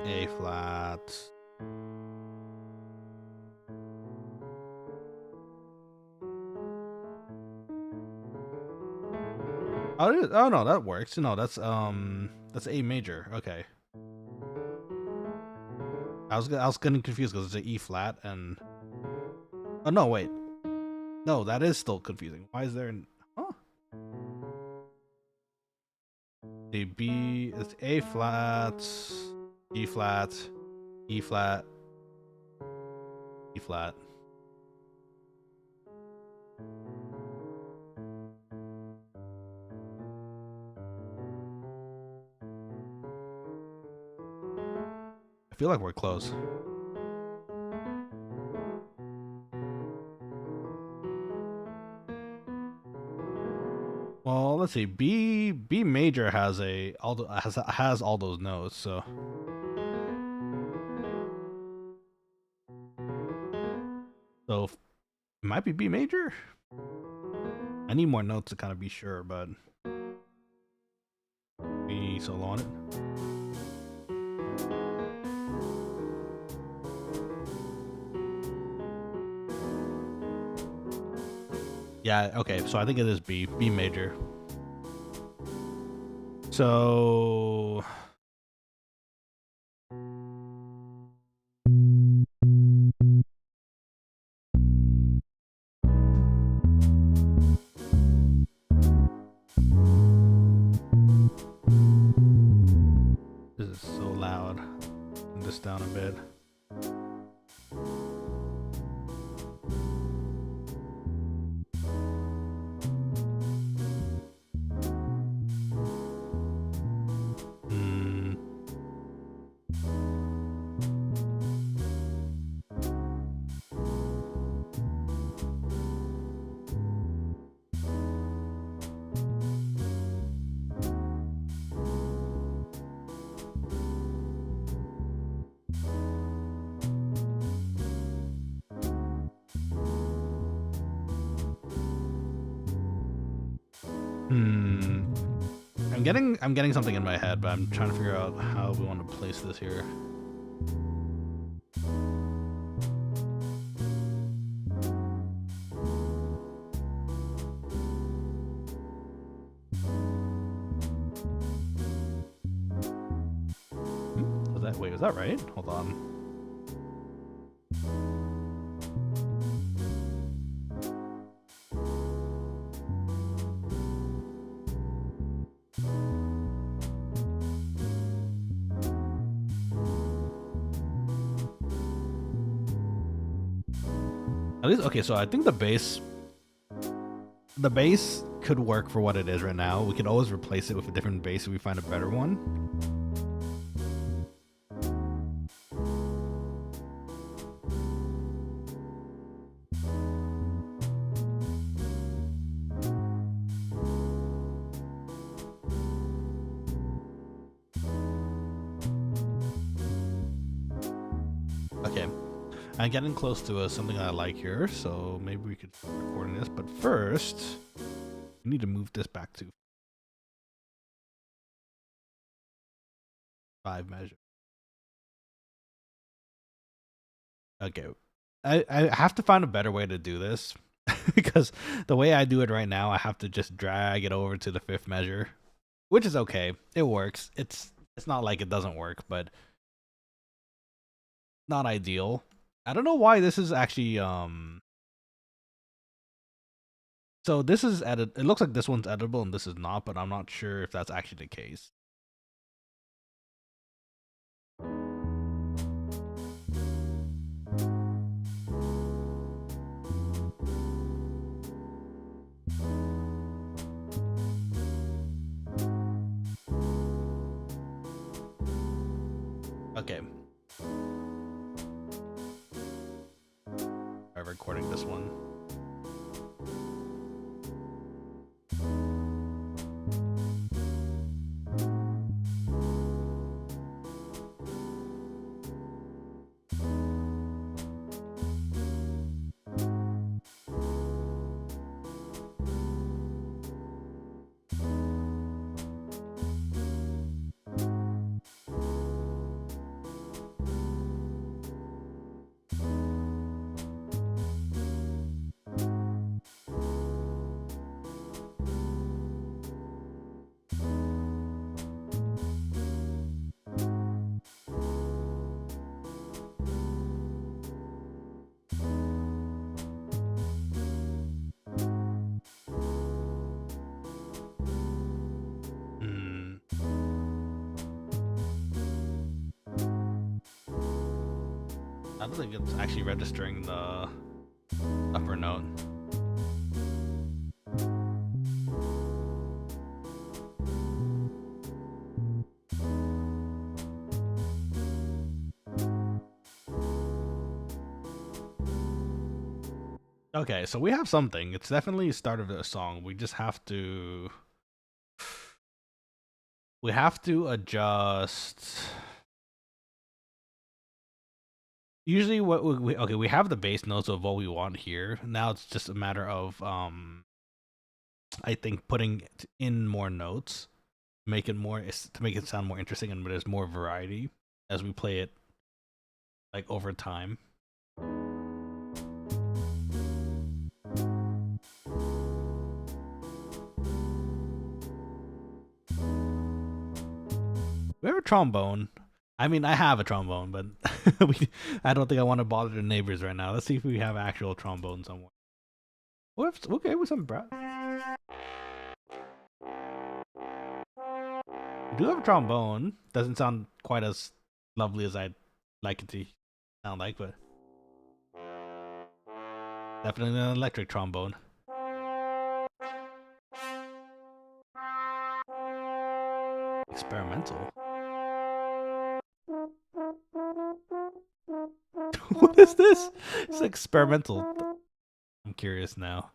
Speaker 1: A flat. Oh no, that works. No, that's A major. Okay. I was getting confused because it's an E flat and oh no, wait. No, that is still confusing. Why is there an huh? A B, it's A flat, E flat, E flat, E flat. I feel like we're close. Well, let's see. B major has has all those notes, so it might be B major. I need more notes to kind of be sure, but B solo on it. Yeah, okay, so I think it is B major. So this is so loud. Turn this down a bit. I'm getting something in my head, but I'm trying to figure out how we want to place this here. Wait, was that right? Hold on. At least, okay, so I think the bass could work for what it is right now. We could always replace it with a different bass if we find a better one. Okay. I'm getting close to something I like here, so maybe we could start recording this. But first, we need to move this back to 5 measure. Okay. I have to find a better way to do this because the way I do it right now, I have to just drag it over to the 5th measure, which is okay. It works. It's not like it doesn't work, but not ideal. I don't know why this is actually so this is edit. It looks like this one's editable and this is not, but I'm not sure if that's actually the case. Okay. I'm recording this one. I don't think it's actually registering the upper note. Okay, so we have something. It's definitely the start of a song. We just have to... We have to adjust... Usually what we have the bass notes of what we want here. Now it's just a matter of I think putting in more notes, make it more to make it sound more interesting, and there's more variety as we play it like over time. We have a trombone. I mean, I have a trombone, but I don't think I want to bother the neighbors right now. Let's see if we have actual trombone somewhere. Okay, with some breath. We do have a trombone. Doesn't sound quite as lovely as I'd like it to sound like, but definitely an electric trombone. Experimental. What is this? It's experimental. I'm curious now.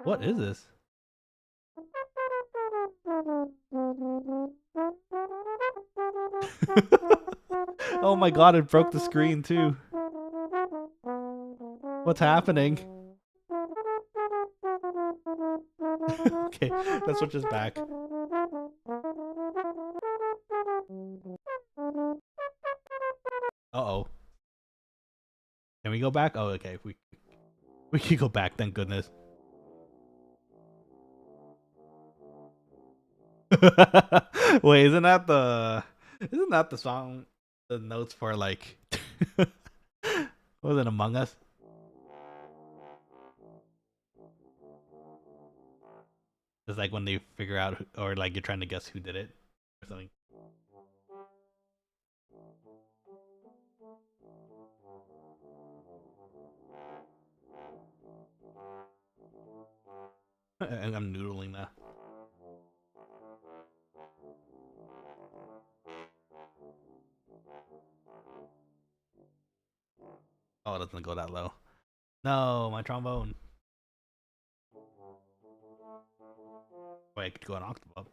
Speaker 1: What is this? Oh my god, it broke the screen too. What's happening? Okay, let's switch this back. Uh-oh. Can we go back? Oh, okay. We can go back, thank goodness. Wait, isn't that the song, the notes for like was it Among Us? It's like when they figure out or like you're trying to guess who did it or something. And I'm noodling now. Oh, it doesn't go that low. No, my trombone. Wait, I could go an octave up.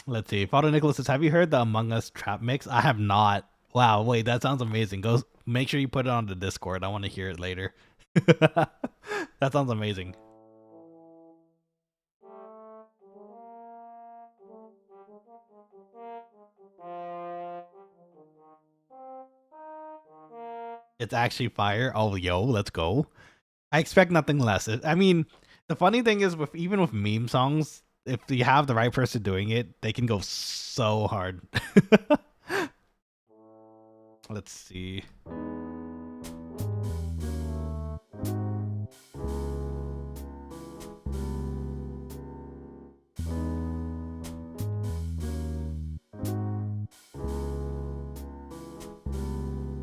Speaker 1: Let's see. Father Nicholas says, have you heard the Among Us trap mix? I have not. Wow, wait, that sounds amazing. Go make sure you put it on the Discord. I want to hear it later. That sounds amazing. It's actually fire. Oh, yo, let's go. I expect nothing less. I mean, the funny thing is, even with meme songs, if you have the right person doing it, they can go so hard. Let's see.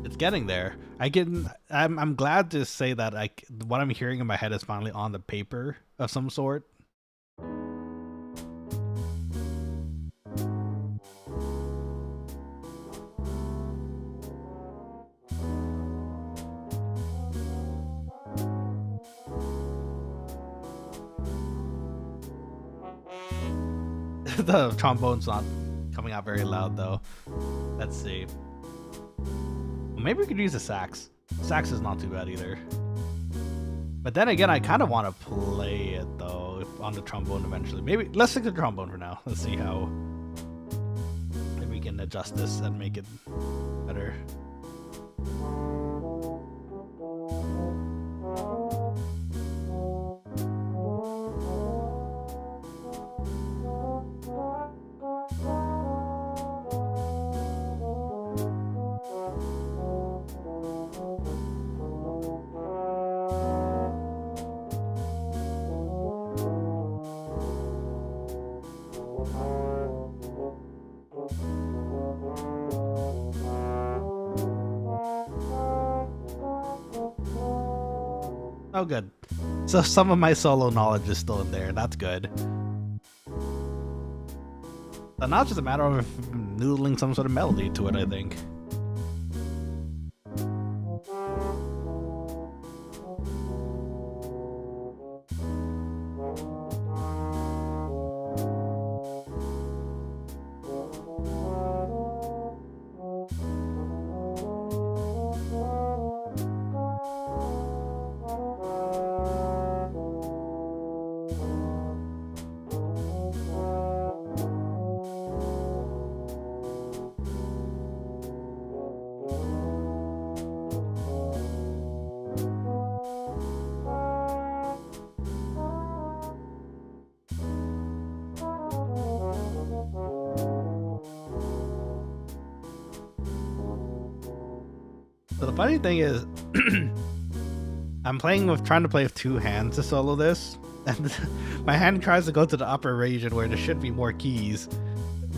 Speaker 1: It's getting there. I'm glad to say that what I'm hearing in my head is finally on the paper of some sort. The trombone's not coming out very loud though. Let's see. Maybe we could use a sax. Sax is not too bad either. But then again, I kind of want to play it though on the trombone eventually. Maybe let's stick to the trombone for now. Let's see how maybe we can adjust this and make it better. Oh, good. So some of my solo knowledge is still in there. That's good. So now it's just a matter of noodling some sort of melody to it, I think. So the funny thing is, I'm trying to play with two hands to solo this, and my hand tries to go to the upper region where there should be more keys,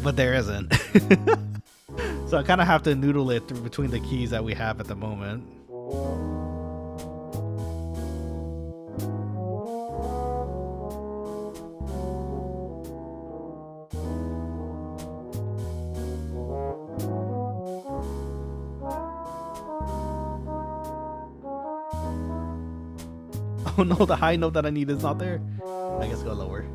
Speaker 1: but there isn't. So I kind of have to noodle it through between the keys that we have at the moment. Oh no, the high note that I need is not there. I guess go lower.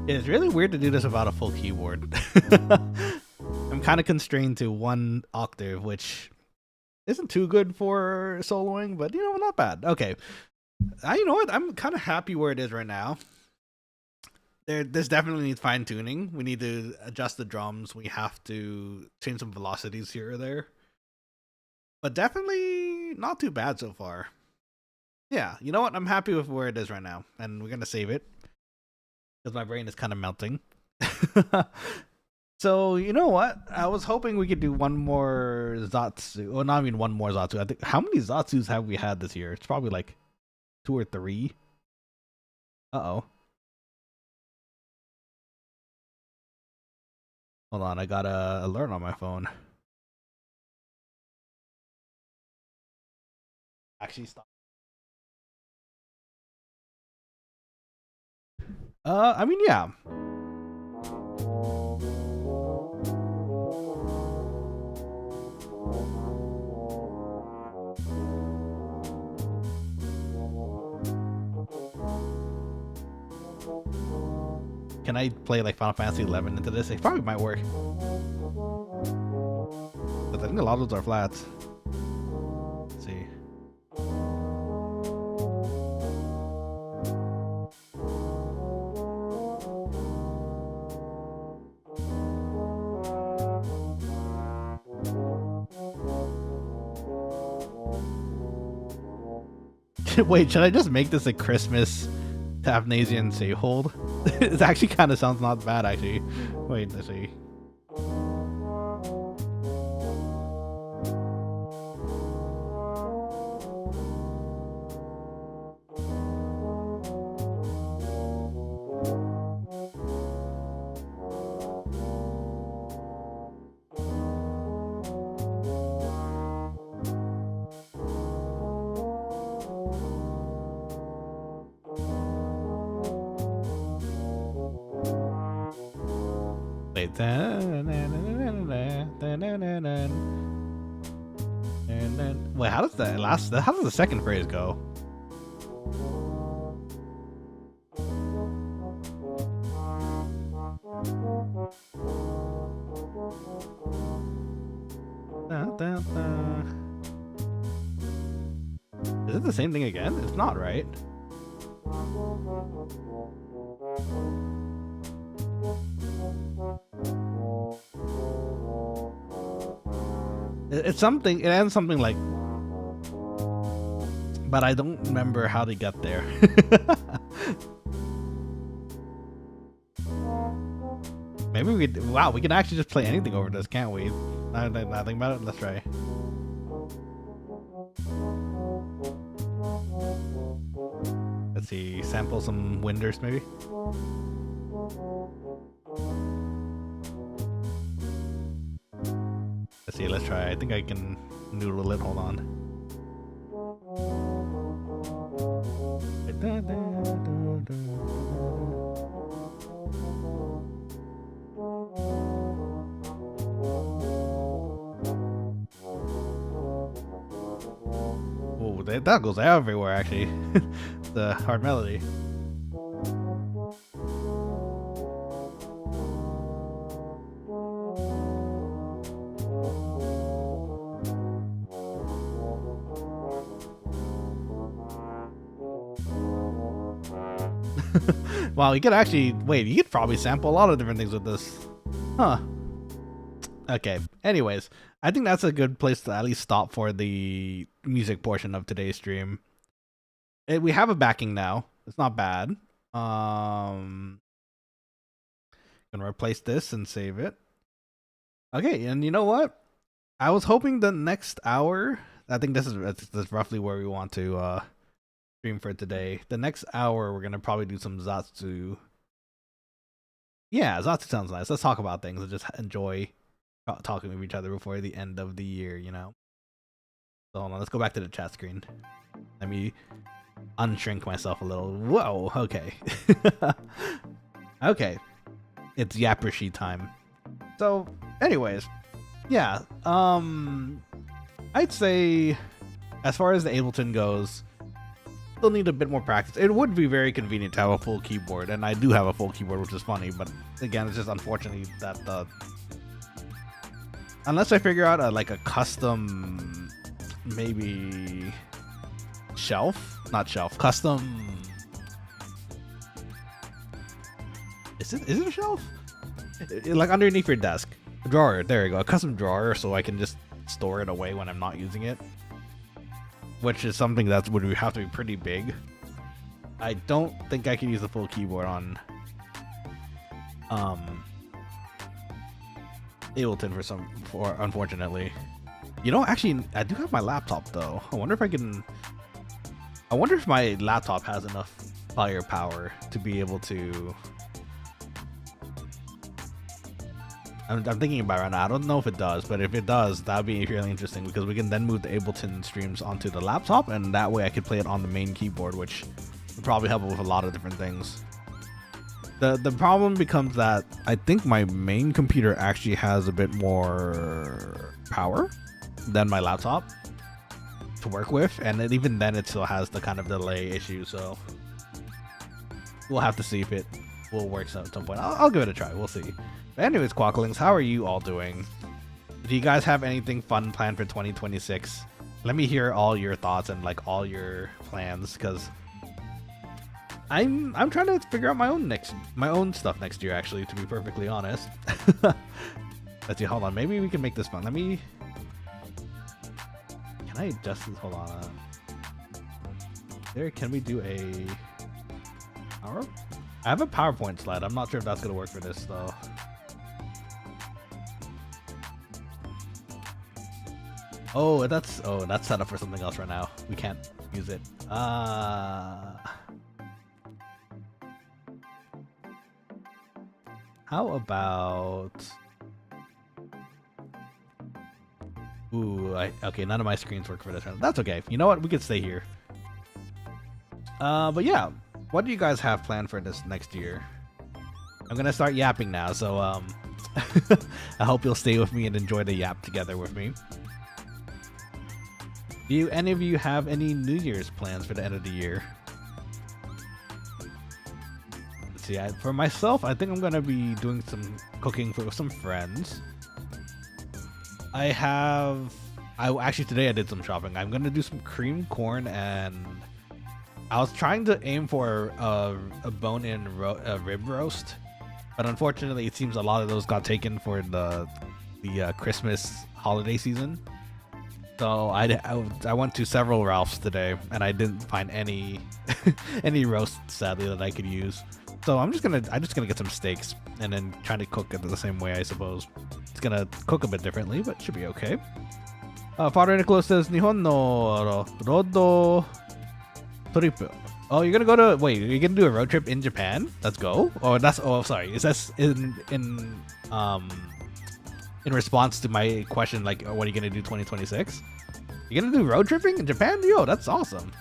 Speaker 1: It's really weird to do this without a full keyboard. I'm kind of constrained to one octave, which isn't too good for soloing, but you know, not bad. Okay, you know what? I'm kind of happy where it is right now. This definitely needs fine tuning. We need to adjust the drums. We have to change some velocities here or there, but definitely not too bad so far. Yeah, you know what? I'm happy with where it is right now, and we're gonna save it because my brain is kind of melting. So you know what? I was hoping we could do one more Zatsu. Well, not even one more Zatsu. I think how many Zatsus have we had this year? It's probably like 2 or 3. Uh-oh. Hold on, I got a alert on my phone. Actually, stop. I mean, yeah. Can I play like Final Fantasy 11 into this? It probably might work. But I think a lot of those are flats. Let's see. Wait, should I just make this a Christmas Tavnasian save hold? It actually kind of sounds not bad, actually. Wait, let's see. Wait, wait, how does the second phrase go? Is it the same thing again? It's not, right? It's something. It ends something like, but I don't remember how they got there. Maybe we. Wow, we can actually just play anything over this, can't we? Nothing about it. Let's try. Let's see. Sample some winders, maybe. Let's see. Let's try. I think I can noodle it. Hold on. Oh, that goes everywhere, actually. The hard melody. Wow, you could actually wait. You could probably sample a lot of different things with this, huh? Okay. Anyways, I think that's a good place to at least stop for the music portion of today's stream. We have a backing now. It's not bad. Gonna replace this and save it. Okay, and you know what? I was hoping the next hour. I think this is roughly where we want to stream for today. The next hour, we're gonna probably do some Zatsu. Yeah, Zatsu sounds nice. Let's talk about things and just enjoy talking with each other before the end of the year, you know? So hold on, let's go back to the chat screen. Let me unshrink myself a little. Whoa, okay. Okay. It's YAPPERSHI time. So, anyways, yeah. I'd say as far as the Ableton goes, still need a bit more practice. It would be very convenient to have a full keyboard, and I do have a full keyboard, which is funny, but again, it's just unfortunately that unless I figure out like a custom, maybe custom. Is it a shelf? Like underneath your desk, a drawer. There you go, a custom drawer, so I can just store it away when I'm not using it. Which is something that would have to be pretty big. I don't think I can use the full keyboard on Ableton for unfortunately. You know, actually, I do have my laptop though. I wonder if my laptop has enough firepower to be able to. I'm thinking about it right now. I don't know if it does, but if it does, that would be really interesting because we can then move the Ableton streams onto the laptop, and that way I could play it on the main keyboard, which would probably help with a lot of different things. The problem becomes that I think my main computer actually has a bit more power than my laptop to work with, and even then it still has the kind of delay issue, so we'll have to see if it will work at some point. I'll give it a try. We'll see. But anyways, Quokkalings, how are you all doing? Do you guys have anything fun planned for 2026? Let me hear all your thoughts and like all your plans, because I'm trying to figure out my own stuff next year, actually, to be perfectly honest. Let's see, hold on, maybe we can make this fun. Can I adjust this? Hold on. Can we do a power? I have a PowerPoint slide. I'm not sure if that's gonna work for this though. Oh, that's set up for something else right now. We can't use it. How about? Ooh, okay. None of my screens work for this round. That's okay. You know what? We could stay here. But yeah, what do you guys have planned for this next year? I'm gonna start yapping now, so I hope you'll stay with me and enjoy the yap together with me. Do any of you have any New Year's plans for the end of the year? Let's see, for myself, I think I'm gonna be doing some cooking with some friends. Actually today I did some shopping. I'm gonna do some cream corn and I was trying to aim for a bone-in rib roast, but unfortunately, it seems a lot of those got taken for the Christmas holiday season. So I went to several Ralphs today, and I didn't find any any roast, sadly, that I could use. So I'm just gonna get some steaks and then try to cook it the same way, I suppose. It's gonna cook a bit differently, but should be okay. Father Nicholas says, Nihon no road trip. Oh, you're gonna go to you're gonna do a road trip in Japan? Let's go. Sorry. Is that in response to my question, like, what are you gonna do 2026? You're gonna do road tripping in Japan? Yo, that's awesome.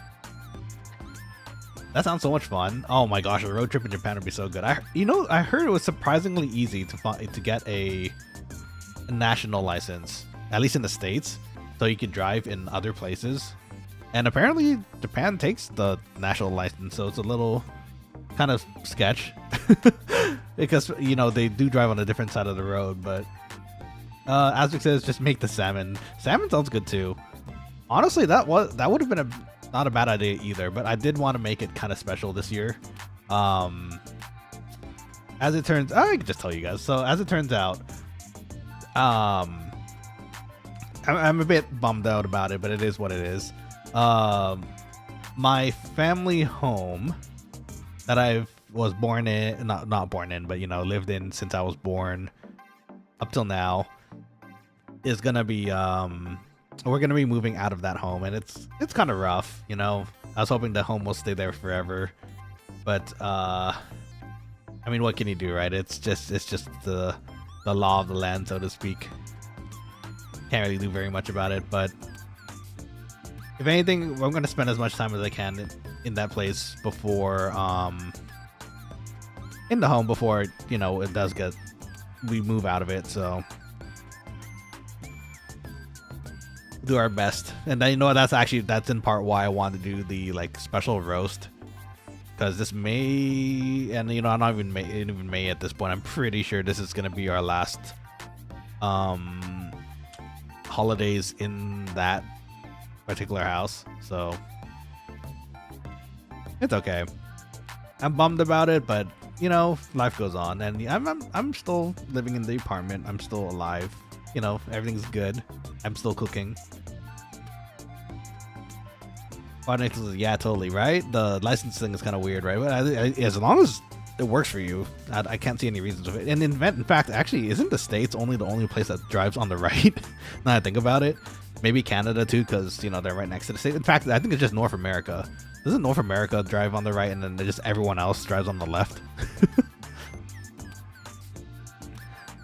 Speaker 1: That sounds so much fun. Oh my gosh, a road trip in Japan would be so good. I heard it was surprisingly easy to get a national license, at least in the States, so you can drive in other places. And apparently Japan takes the national license, so it's a little kind of sketch because they do drive on a different side of the road. But Azric says just make the salmon. Salmon sounds good too. Honestly, that would have been not a bad idea either, but I did want to make it kind of special this year. As it turns, I can just tell you guys. So as it turns out, I'm a bit bummed out about it, but it is what it is. My family home that I was born in, not born in, but lived in since I was born up till now, is gonna be we're gonna be moving out of that home, and it's kind of rough. I was hoping the home will stay there forever, but I mean, what can you do, right? It's just the law of the land, so to speak. Can't really do very much about it, but if anything, I'm gonna spend as much time as I can in that place before in the home before it does we move out of it. So do our best. And that's in part why I want to do the special roast, because this May, and I'm not even May at this point, I'm pretty sure this is gonna be our last holidays in that particular house, so it's okay. I'm bummed about it, but life goes on, and I'm still living in the apartment. I'm still alive. Everything's good. I'm still cooking. Yeah, totally, right? The licensing is kind of weird, right? But as long as it works for you, I can't see any reasons of it. And in fact, actually, isn't the States the only place that drives on the right? Now that I think about it, maybe Canada too, because they're right next to the States. In fact, I think it's just North America. Doesn't North America drive on the right, and then just everyone else drives on the left?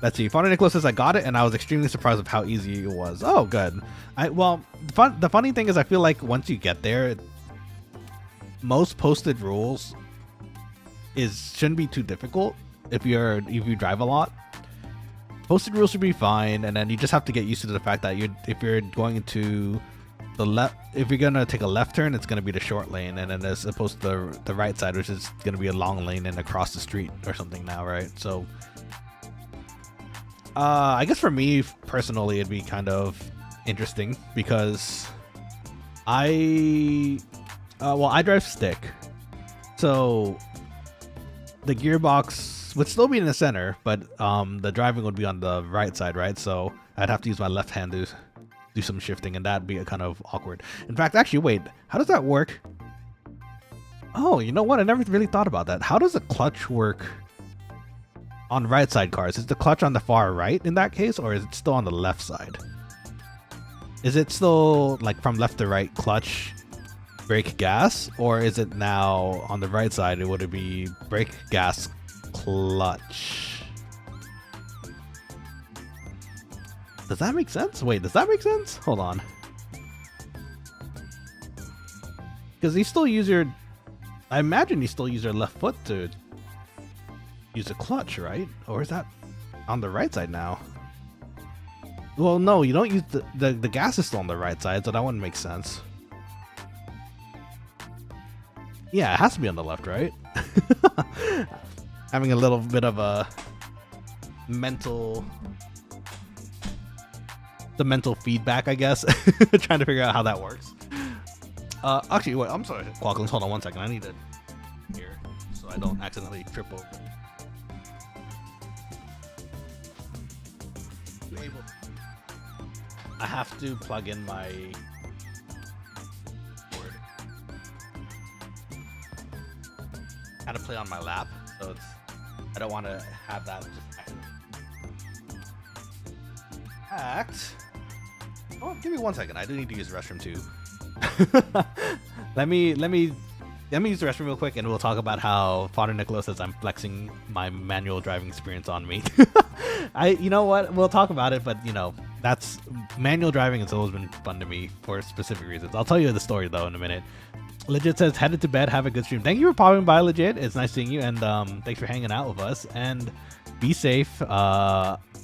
Speaker 1: Let's see. Father Nicholas says, I got it, and I was extremely surprised of how easy it was. Oh, good. The funny thing is, I feel like once you get there, most posted rules shouldn't be too difficult if you drive a lot. Posted rules should be fine, and then you just have to get used to the fact that if you're going to the left, if you're gonna take a left turn, it's gonna be the short lane, and then as opposed to the right side, which is gonna be a long lane and across the street or something now, right? So I guess for me personally, it'd be kind of interesting because I drive stick, so the gearbox would still be in the center, but the driving would be on the right side, right? So I'd have to use my left hand to do some shifting, and that'd be kind of awkward. In fact, actually, wait, how does that work? Oh, you know what? I never really thought about that. How does the clutch work on right side cars? Is the clutch on the far right in that case, or is it still on the left side? Is it still from left to right clutch, brake, gas, or is it now on the right side? Would it be brake, gas, clutch? Does that make sense? Wait, does that make sense? Hold on. Because you still use I imagine you still use your left foot to use a clutch, right? Or is that on the right side now? Well, no, you don't use the gas is still on the right side, so that wouldn't make sense. Yeah, it has to be on the left, right? Having a little bit of a mental feedback, I guess. Trying to figure out how that works. Actually, wait, I'm sorry, Quokkalings, hold on one second. I need to here so I don't accidentally trip over. I have to plug in my board. I had to play on my lap, so I don't want to have that just act. Oh, give me 1 second. I do need to use the restroom too. let me use the restroom real quick, and we'll talk about how Father Nicholas says I'm flexing my manual driving experience on me. You know what? We'll talk about it, but you know, that's manual driving has always been fun to me for specific reasons. I'll tell you the story though in a minute. Legit says headed to bed, have a good stream. Thank you for popping by, Legit. It's nice seeing you, and thanks for hanging out with us. And be safe.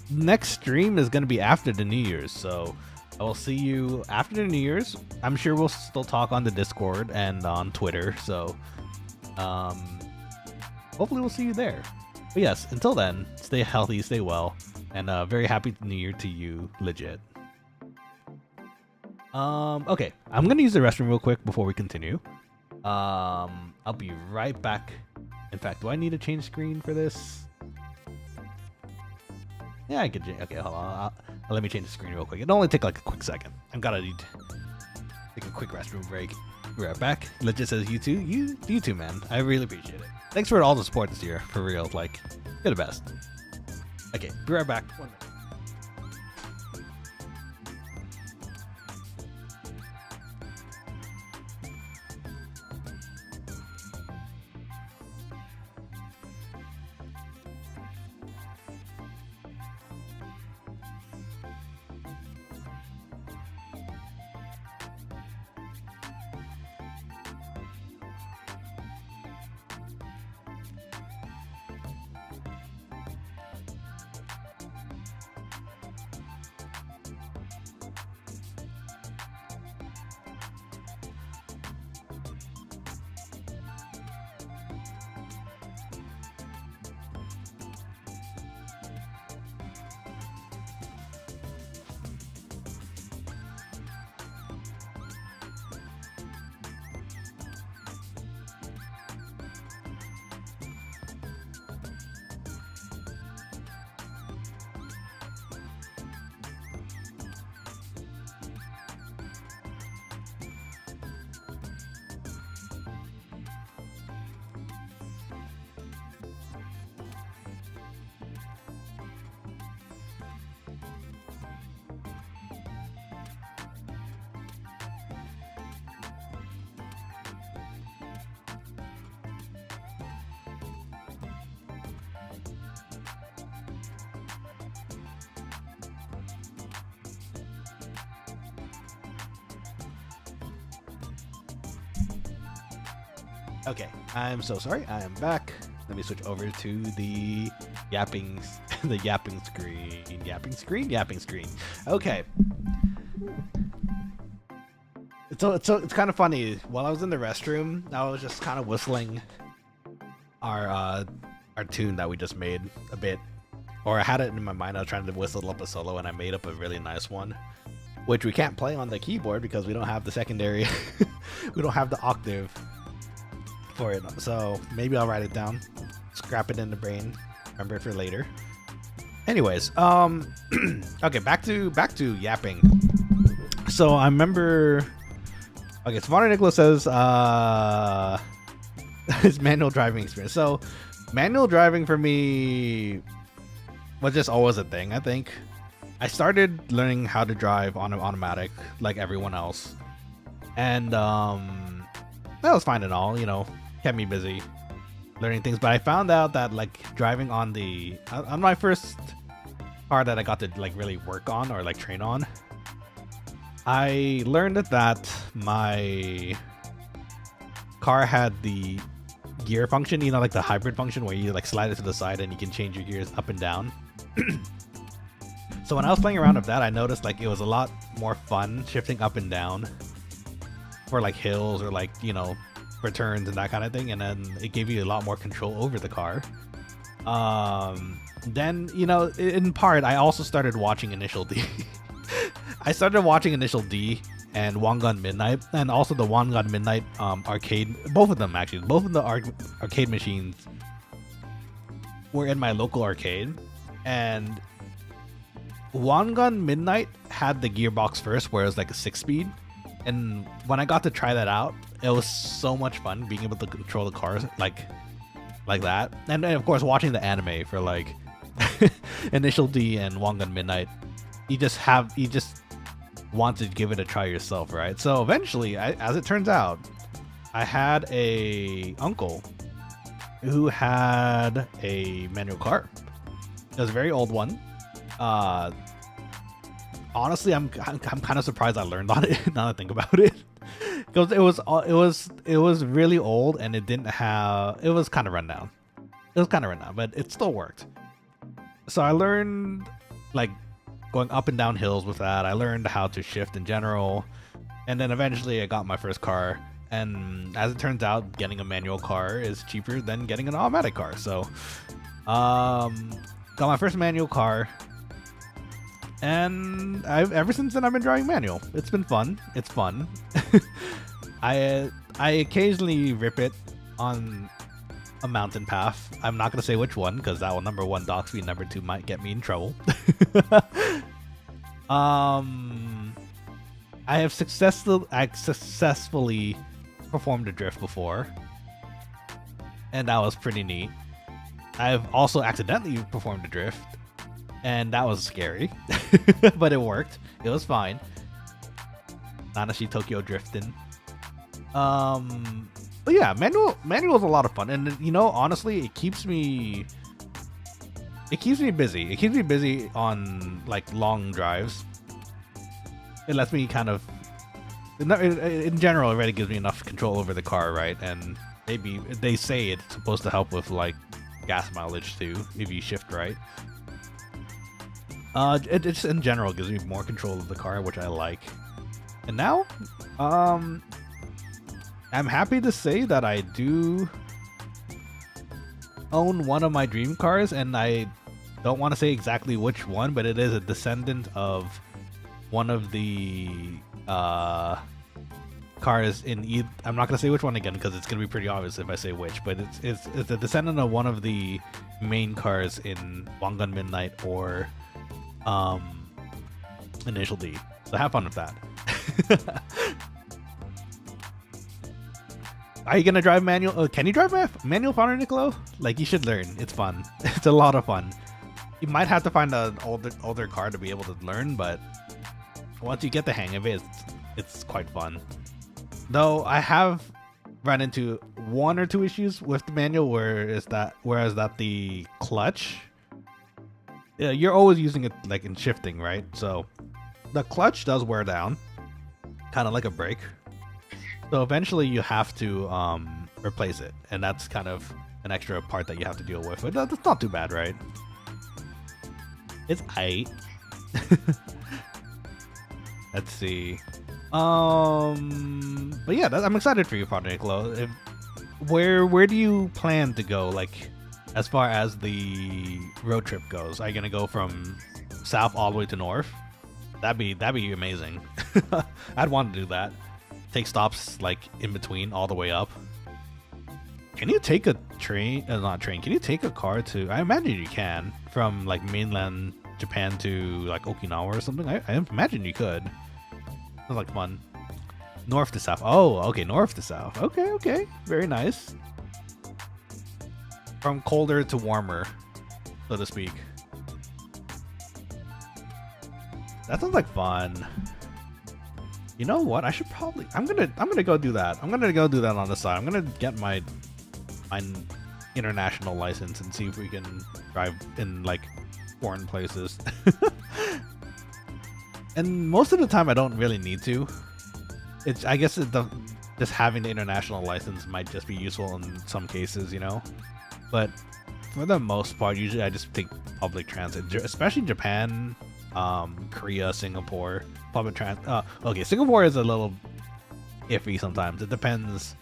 Speaker 1: Next stream is gonna be after the New Year's, so I will see you after the New Year's. I'm sure we'll still talk on the Discord and on Twitter, so hopefully we'll see you there. But yes, until then, stay healthy, stay well, and very happy New Year to you, Legit. Okay, I'm gonna use the restroom real quick before we continue. I'll be right back. In fact, do I need to change screen for this? Yeah, I could. Okay, hold on. Let me change the screen real quick. It'll only take like a quick second. I'm gonna need to take a quick restroom break. Be right back. Legit says you too. You too, man. I really appreciate it. Thanks for all the support this year. For real, like, you're the best. Okay, be right back. 1 minute. Okay, I'm so sorry. I am back. Let me switch over to the yapping screen. Okay. It's kind of funny. While I was in the restroom, I was just kind of whistling our tune that we just made a bit, or I had it in my mind. I was trying to whistle up a solo, and I made up a really nice one, which we can't play on the keyboard because we don't have the secondary. We don't have the octave for it, so maybe I'll write it down, scrap it in the brain, remember it for later. Anyways, okay, back to yapping. So I remember, okay, so Father Nicholas says his manual driving experience. So manual driving for me was just always a thing. I think I started learning how to drive on an automatic like everyone else, and that was fine and all, you know, kept me busy learning things. But I found out that like driving on my first car that I got to like really work on or like train on, I learned that my car had the gear function, you know, like the hybrid function where you like slide it to the side and you can change your gears up and down. So when I was playing around with that, I noticed like it was a lot more fun shifting up and down for like hills or like, you know, for turns and that kind of thing, and then it gave you a lot more control over the car. Then, you know, in part I also started watching Initial D. I started watching Initial D, and Wangan Midnight, and also the Wangan Midnight arcade. Both of them actually, both of the arcade machines were in my local arcade, and Wangan Midnight had the gearbox first, where it was like a 6-speed. And when I got to try that out, it was so much fun being able to control the cars like that. And of course, watching the anime for like Initial D and Wangan Midnight, you just want to give it a try yourself, right? So eventually, as it turns out, I had a uncle who had a manual car. It was a very old one. Honestly, I'm kind of surprised I learned on it. Now that I think about it, because it was really old, and it was kind of run down. It was kind of run down, but it still worked. So I learned like going up and down hills with that. I learned how to shift in general, and then eventually I got my first car. And as it turns out, getting a manual car is cheaper than getting an automatic car. So, got my first manual car. And ever since then I've been driving manual. It's been fun. It's fun. I occasionally rip it on a mountain path. I'm not gonna say which one because that will, number one, dox me, number two, might get me in trouble. I have successfully performed a drift before, and that was pretty neat. I've also accidentally performed a drift, and that was scary, but it worked. It was fine. Nanashi Tokyo drifting. But yeah, manual is a lot of fun, and you know, honestly, it keeps me busy. It keeps me busy on like long drives. It lets me kind of, in general, it already gives me enough control over the car, right? And maybe they say it's supposed to help with like gas mileage too, if you shift right. It just in general gives me more control of the car, which I like. And now, I'm happy to say that I do own one of my dream cars, and I don't want to say exactly which one, but it is a descendant of one of the cars in I'm not gonna say which one again because it's gonna be pretty obvious if I say which, but it's a descendant of one of the main cars in Wangan Midnight or Initial D. So have fun with that. Are you gonna drive manual? Can you drive manual Founder Niccolo? Like, you should learn. It's fun. It's a lot of fun. You might have to find an older car to be able to learn, but once you get the hang of it, it's quite fun. Though I have run into one or two issues with the manual, whereas that the clutch, you're always using it like in shifting, right? So the clutch does wear down, kind of like a brake. So eventually you have to replace it, and that's kind of an extra part that you have to deal with. But that's not too bad, right? It's aight. Let's see. But yeah, I'm excited for you, Father Niccolo. Where do you plan to go, like, as far as the road trip goes? Are you gonna go from south all the way to north? That'd be amazing. I'd want to do that. Take stops like in between all the way up. Can you take a train? Not train. Can you take a car to? I imagine you can, from like mainland Japan to like Okinawa or something. I imagine you could. Sounds like fun. North to south. Oh, okay, north to south. Okay, very nice. From colder to warmer, so to speak. That sounds like fun. You know what? I should probably. I'm gonna go do that. I'm gonna go do that on the side. I'm gonna get my international license and see if we can drive in like foreign places. And most of the time, I don't really need to. I guess just having the international license might just be useful in some cases, you know. But for the most part, usually I just take public transit, especially Japan, Korea, Singapore. Public transit. Okay, Singapore is a little iffy sometimes. It depends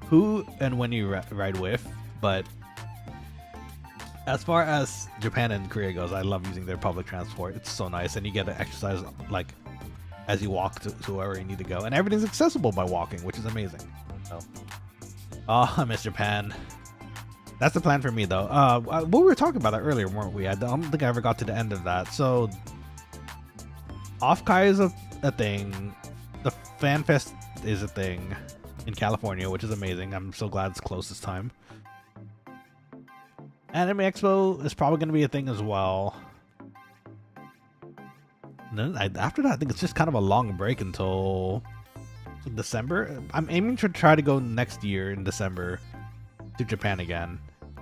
Speaker 1: who and when you ride with. But as far as Japan and Korea goes, I love using their public transport. It's so nice, and you get to exercise like as you walk to wherever you need to go, and everything's accessible by walking, which is amazing. So, oh, I miss Japan. That's the plan for me, though. We were talking about that earlier, weren't we? I don't think I ever got to the end of that. So, Off-Kai is a thing. The Fan Fest is a thing in California, which is amazing. I'm so glad it's close this time. Anime Expo is probably going to be a thing as well. And then after that, I think it's just kind of a long break until December. I'm aiming to try to go next year in December to Japan again,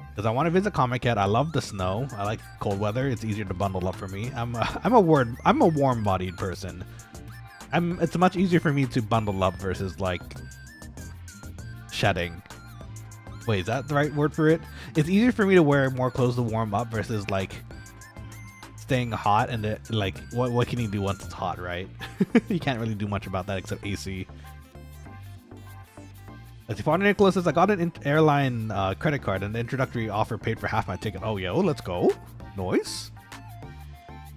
Speaker 1: because I want to visit Comic-Con. I love the snow. I like cold weather. It's easier to bundle up for me. I'm a warm-bodied person. It's much easier for me to bundle up versus like shedding. Wait, is that the right word for it? It's easier for me to wear more clothes to warm up versus like staying hot, and like what can you do once it's hot, right? You can't really do much about that except AC. As Father Nicholas says, I got an airline credit card, and the introductory offer paid for half my ticket. Oh, yo, let's go. Nice.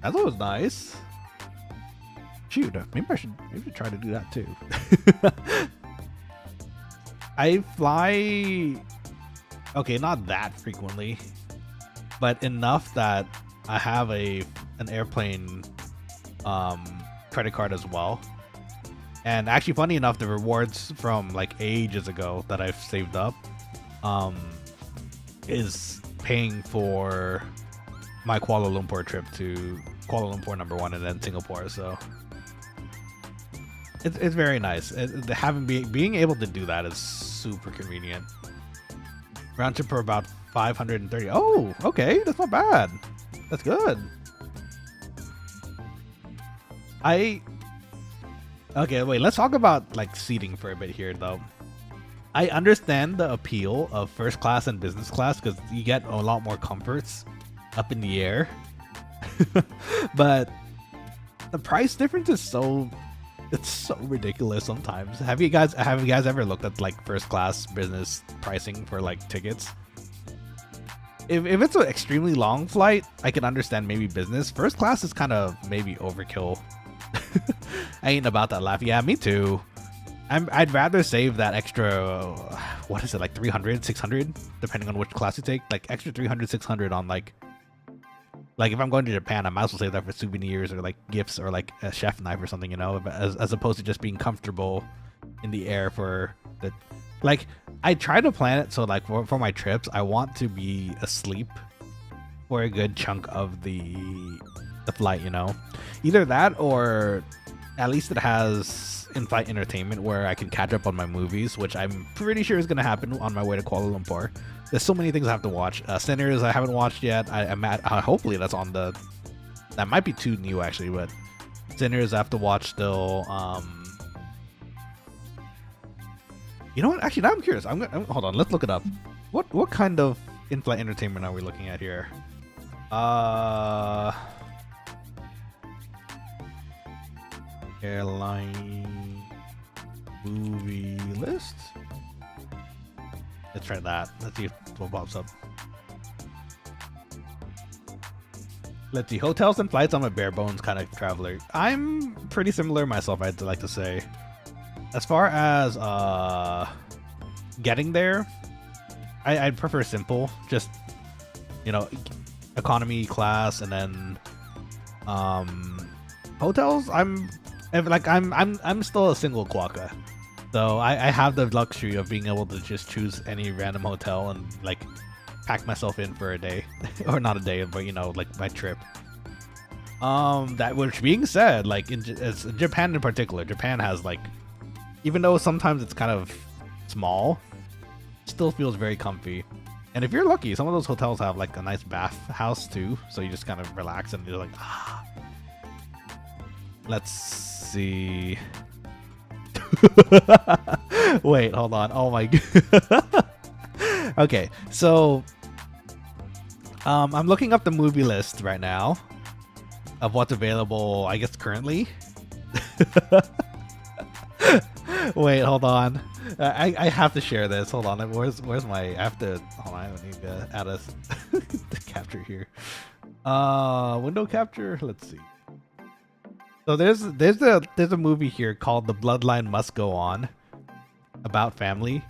Speaker 1: That's always nice. Shoot, maybe I should try to do that too. I fly, okay, not that frequently, but enough that I have an airplane credit card as well. And actually, funny enough, the rewards from like ages ago that I've saved up is paying for my Kuala Lumpur trip to Kuala Lumpur #1 and then Singapore. So it's very nice. Being able to do that is super convenient. Round trip for about 530. Oh, okay, that's not bad. That's good. Okay, wait, let's talk about like seating for a bit here though. I understand the appeal of first class and business class because you get a lot more comforts up in the air. But the price difference is so ridiculous sometimes. Have you guys ever looked at like first class business pricing for like tickets? If it's an extremely long flight, I can understand maybe business. First class is kind of maybe overkill. I ain't about that life. Yeah, me too. I'd rather save that extra, what is it, like 300, 600, depending on which class you take. Like extra 300, 600 on like if I'm going to Japan, I might as well save that for souvenirs or like gifts or like a chef knife or something, you know, as opposed to just being comfortable in the air for the, like, I try to plan it so like for my trips, I want to be asleep for a good chunk of the flight, you know, either that or at least it has in-flight entertainment where I can catch up on my movies, which I'm pretty sure is going to happen on my way to Kuala Lumpur. There's so many things I have to watch. Sinners I haven't watched yet. Hopefully that's on the, that might be too new actually, but Sinners I have to watch still. You know what? Actually, now I'm curious. Hold on. Let's look it up. What kind of in-flight entertainment are we looking at here? Airline movie list. Let's try that. Let's see what pops up. Let's see. Hotels and flights. I'm a bare bones kind of traveler. I'm pretty similar myself, I'd like to say. As far as getting there, I'd prefer simple. Just, you know, economy class, and then hotels. I'm still a single quokka, so I have the luxury of being able to just choose any random hotel and like pack myself in for a day, or not a day, but you know, like my trip. That which being said, like in Japan in particular, Japan has like, even though sometimes it's kind of small, it still feels very comfy. And if you're lucky, some of those hotels have like a nice bath house too, so you just kind of relax and you're like, ah. Let's see. Wait, hold on. Oh my god. Okay, so I'm looking up the movie list right now of what's available, I guess, currently. Wait, hold on. I have to share this. Hold on. Where's my? I have to. Hold on. I need to add a the capture here. Window capture. Let's see. So there's a movie here called The Bloodline Must Go On, about family.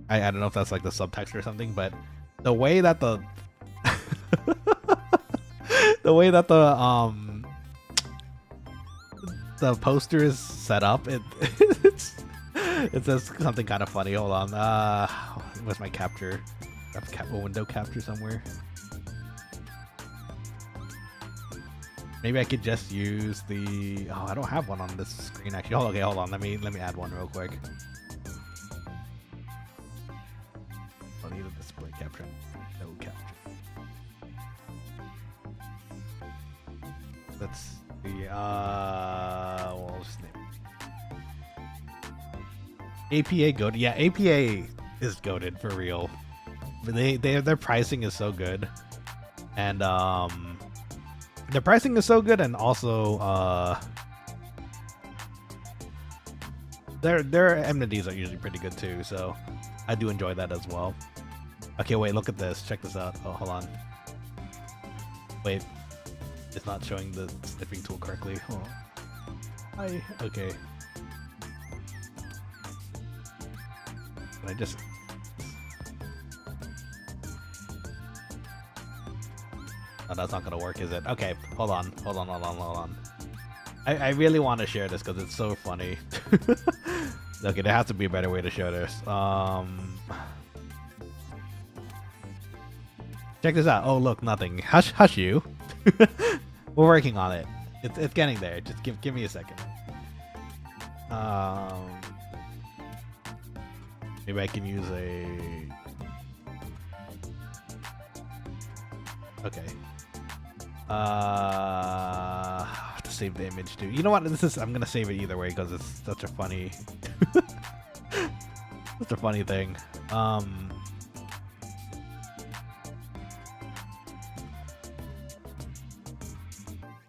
Speaker 1: I don't know if that's like the subtext or something, but the way that the the way that the poster is set up, it says something kind of funny. Hold on, where's my capture? I have a window capture somewhere. Maybe I could just use the. Oh, I don't have one on this screen actually. Oh, okay, hold on. Let me add one real quick. I need a display capture. No capture. That's the well, I'll just name it. APA goated. Yeah, APA is goated for real. But their pricing is so good, and their pricing is so good, and also their amenities are usually pretty good too. So I do enjoy that as well. Okay, wait, look at this. Check this out. Oh, hold on. Wait, it's not showing the sniffing tool correctly. Hold on. Okay. Can I just? Oh, that's not gonna work, is it? Okay, hold on. I really want to share this because it's so funny. Okay, there has to be a better way to show this. Check this out. Oh, look, nothing. Hush you. We're working on it. It's getting there. Just give me a second. Maybe I can use a. Okay. I have to save the image too. You know what? I'm gonna save it either way because it's such a funny, such a funny thing. Yeah,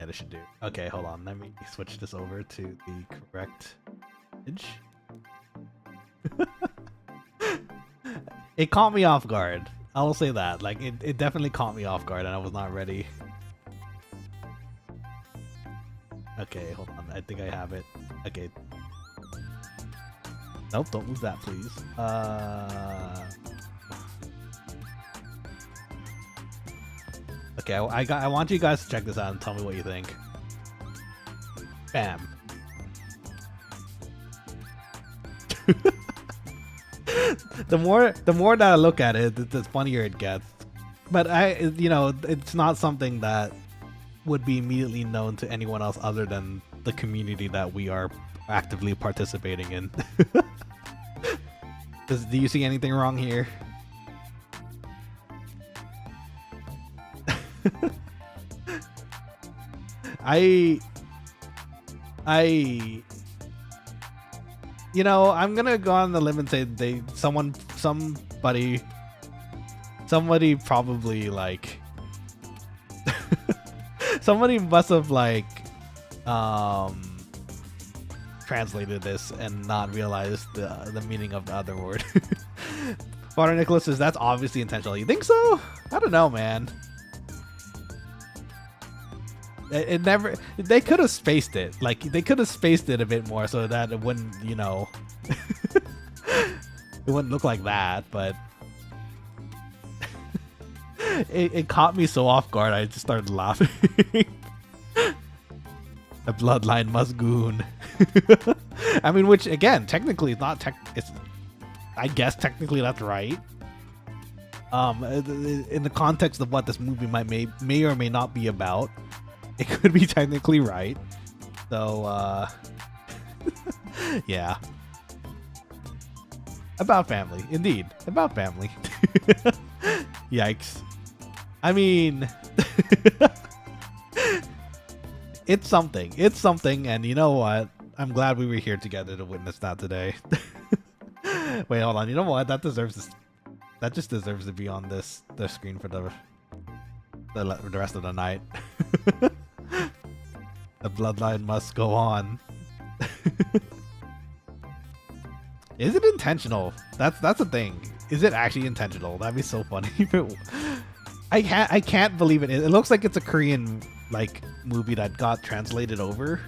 Speaker 1: this should do. Okay, hold on. Let me switch this over to the correct image. It caught me off guard. I will say that. Like, it definitely caught me off guard, and I was not ready. Okay, hold on. I think I have it. Okay. Nope, don't move that, please. Okay, I want you guys to check this out and tell me what you think. Bam. The more that I look at it, the funnier it gets. But it's not something that would be immediately known to anyone else other than the community that we are actively participating in. Do you see anything wrong here? I'm gonna go on the limb and say somebody probably like somebody must have like translated this and not realized the meaning of the other word. Father Nicholas says that's obviously intentional. You think so? I don't know, man. It never. They could have spaced it. Like they could have spaced it a bit more so that it wouldn't, it wouldn't look like that. But it caught me so off guard. I just started laughing. The bloodline must goon. I mean, which again, technically, it's not it's. I guess technically that's right. In the context of what this movie may or may not be about. It could be technically right. So, yeah. About family. Indeed. About family. Yikes. I mean, it's something. It's something. And you know what? I'm glad we were here together to witness that today. Wait, hold on. You know what? That just deserves to be on the screen for the rest of the night. The bloodline must go on. Is it intentional? That's the thing. Is it actually intentional? That'd be so funny. I can't believe it. It looks like it's a Korean like movie that got translated over.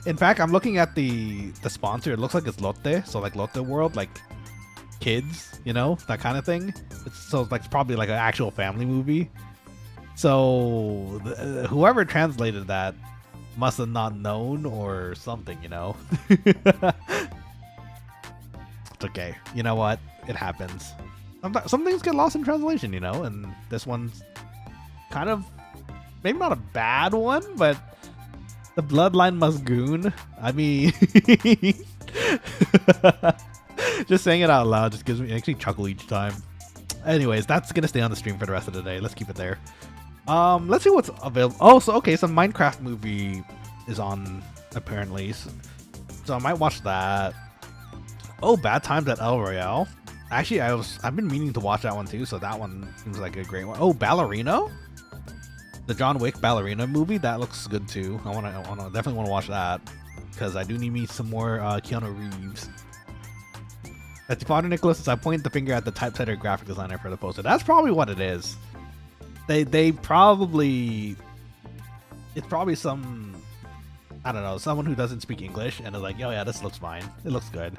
Speaker 1: In fact, I'm looking at the sponsor. It looks like it's Lotte, so like Lotte World, like kids, you know, that kind of thing. So it's like probably like an actual family movie. So whoever translated that must have not known or something, you know. It's okay. You know what? It happens. Some things get lost in translation, you know, and this one's kind of maybe not a bad one, but the Bloodline Musgoon. I mean, just saying it out loud just makes me chuckle each time. Anyways, that's gonna stay on the stream for the rest of the day. Let's keep it there. Let's see what's available. Oh, so okay, some Minecraft movie is on apparently, so I might watch that. Oh, Bad Times at El Royale. Actually, I've been meaning to watch that one too, so that one seems like a great one. Oh, Ballerino, the John Wick Ballerina movie, that looks good too. I definitely want to watch that because I do need me some more Keanu Reeves. That's Father Nicholas. As I point the finger at the typesetter graphic designer for the poster. That's probably what it is. They probably, it's probably some, I don't know, someone who doesn't speak English and is like, oh yeah, this looks fine. It looks good.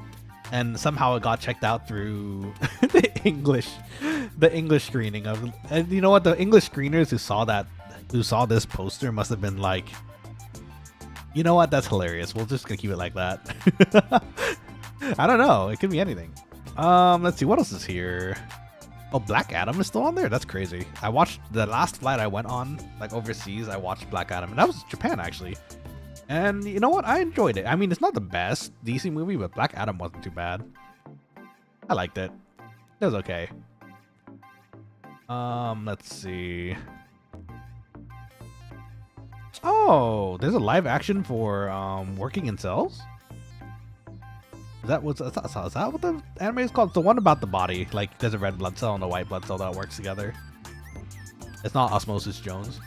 Speaker 1: And somehow it got checked out through the English screening of, and you know what, the English screeners who saw this poster must have been like, you know what, that's hilarious. We're just gonna keep it like that. I don't know. It could be anything. Let's see what else is here. Oh, Black Adam is still on there. That's crazy. I watched the last flight I went on, like overseas. I watched Black Adam, and that was Japan actually. And you know what? I enjoyed it. I mean, it's not the best DC movie, but Black Adam wasn't too bad. I liked it. It was okay. Let's see. Oh, there's a live action for Working in Cells. Is that what the anime is called? It's the one about the body. Like, there's a red blood cell and a white blood cell that works together. It's not Osmosis Jones.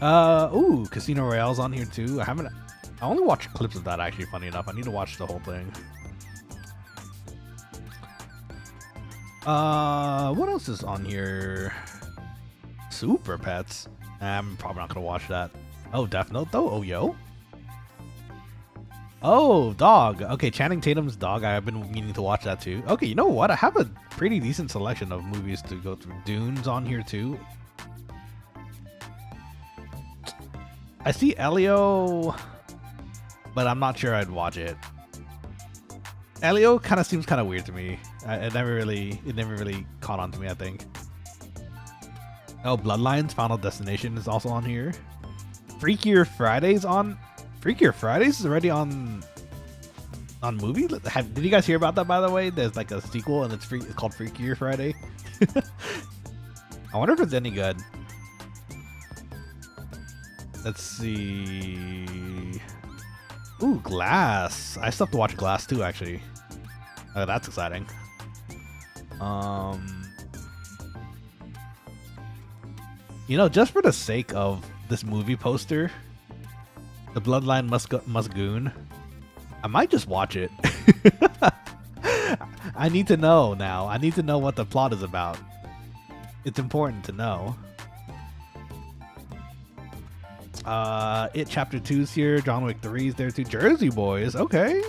Speaker 1: Ooh, Casino Royale's on here too. I only watched clips of that actually, funny enough. I need to watch the whole thing. What else is on here? Super Pets. I'm probably not gonna watch that. Oh, Death Note though? Oh, yo. Oh, Dog. Okay, Channing Tatum's Dog. I've been meaning to watch that too. Okay, you know what? I have a pretty decent selection of movies to go through. Dune's on here too. I see Elio, but I'm not sure I'd watch it. Elio kind of seems kind of weird to me. It never really caught on to me, I think. Oh, Bloodlines Final Destination is also on here. Freakier Fridays on. Freakier Fridays is already on movie. Did you guys hear about that, by the way? There's like a sequel and it's called Freakier Friday. I wonder if it's any good. Let's see. Ooh, Glass. I still have to watch Glass too, actually. Oh, that's exciting. You know, just for the sake of this movie poster, the Bloodline Musgoon, I might just watch it. I need to know now. I need to know what the plot is about. It's important to know. It Chapter 2's here. John Wick 3's there too. Jersey Boys. Okay.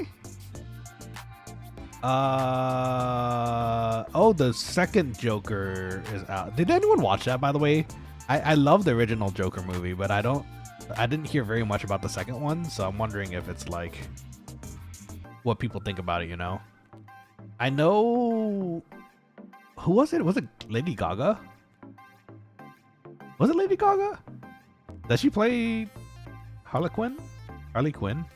Speaker 1: Oh, the second Joker is out. Did anyone watch that, by the way? I love the original Joker movie, but I didn't hear very much about the second one, so I'm wondering if it's like what people think about it, you know? I know, who was it? Was it Lady Gaga? Was it Lady Gaga? Does she play Harley Quinn? Harley Quinn?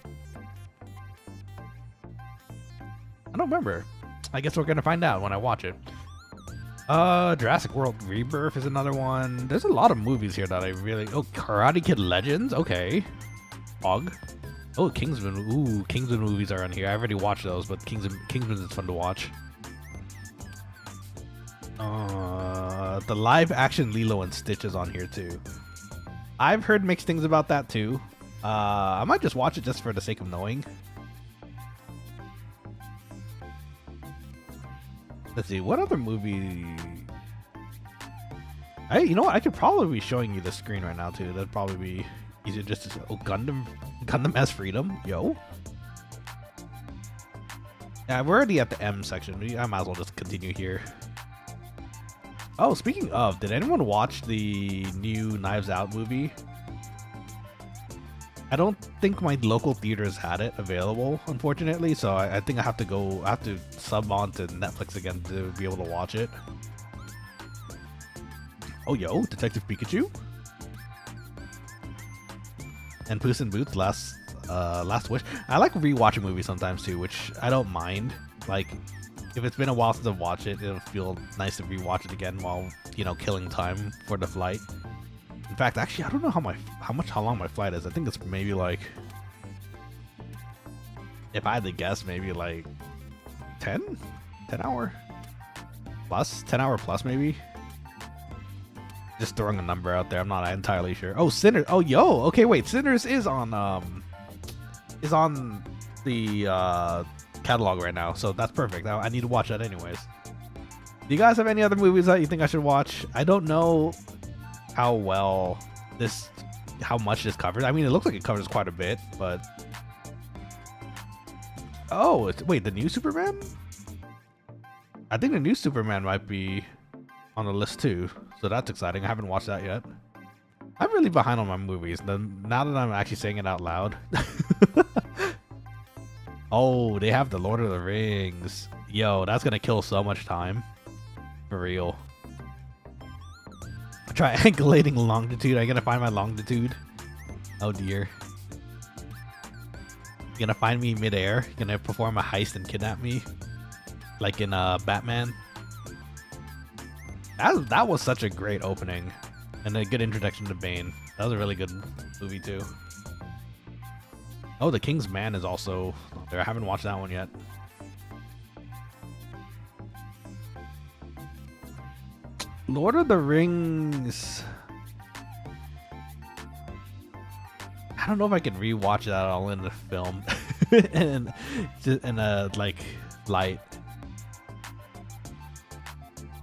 Speaker 1: I don't remember. I guess we're gonna find out when I watch it. Jurassic World Rebirth is another one. There's a lot of movies here that I really... Oh, Karate Kid Legends? Okay. Hog. Oh, Kingsman. Ooh, Kingsman movies are on here. I already watched those, but Kingsman is fun to watch. The live action Lilo and Stitch is on here too. I've heard mixed things about that too. I might just watch it just for the sake of knowing. Let's see, what other movie? Hey, you know what? I could probably be showing you the screen right now too. That'd probably be easier just to... Oh, Gundam Gundam as freedom, yo. Yeah, we're already at the M section. I might as well just continue here. Oh, speaking of, did anyone watch the new Knives Out movie? I don't think my local theaters had it available, unfortunately, so I think I have to sub on to Netflix again to be able to watch it. Oh, yo, Detective Pikachu? And Puss in Boots, Last Wish. I like rewatching movies sometimes too, which I don't mind. Like, if it's been a while since I've watched it, it'll feel nice to rewatch it again while, you know, killing time for the flight. In fact, actually, I don't know how long my flight is. I think it's maybe like, if I had to guess, maybe like 10 hour plus, 10 hour plus maybe. Just throwing a number out there. I'm not entirely sure. Oh, Sinners. Oh, yo. Okay, wait. Sinners is on the catalog right now, so that's perfect. I need to watch that anyways. Do you guys have any other movies that you think I should watch? I don't know how much this covers. I mean, it looks like it covers quite a bit, but oh, wait, the new Superman? I think the new Superman might be on the list too, so that's exciting. I haven't watched that yet. I'm really behind on my movies now that I'm actually saying it out loud. Oh, they have the Lord of the Rings. Yo, that's gonna kill so much time. For real. Triangulating longitude. I'm gonna find my longitude. Oh dear. You're gonna find me midair. You're gonna perform a heist and kidnap me. Like in Batman. That was such a great opening. And a good introduction to Bane. That was a really good movie too. Oh, The King's Man is also there. I haven't watched that one yet. Lord of the Rings. I don't know if I can rewatch that all in the film and just in a like light.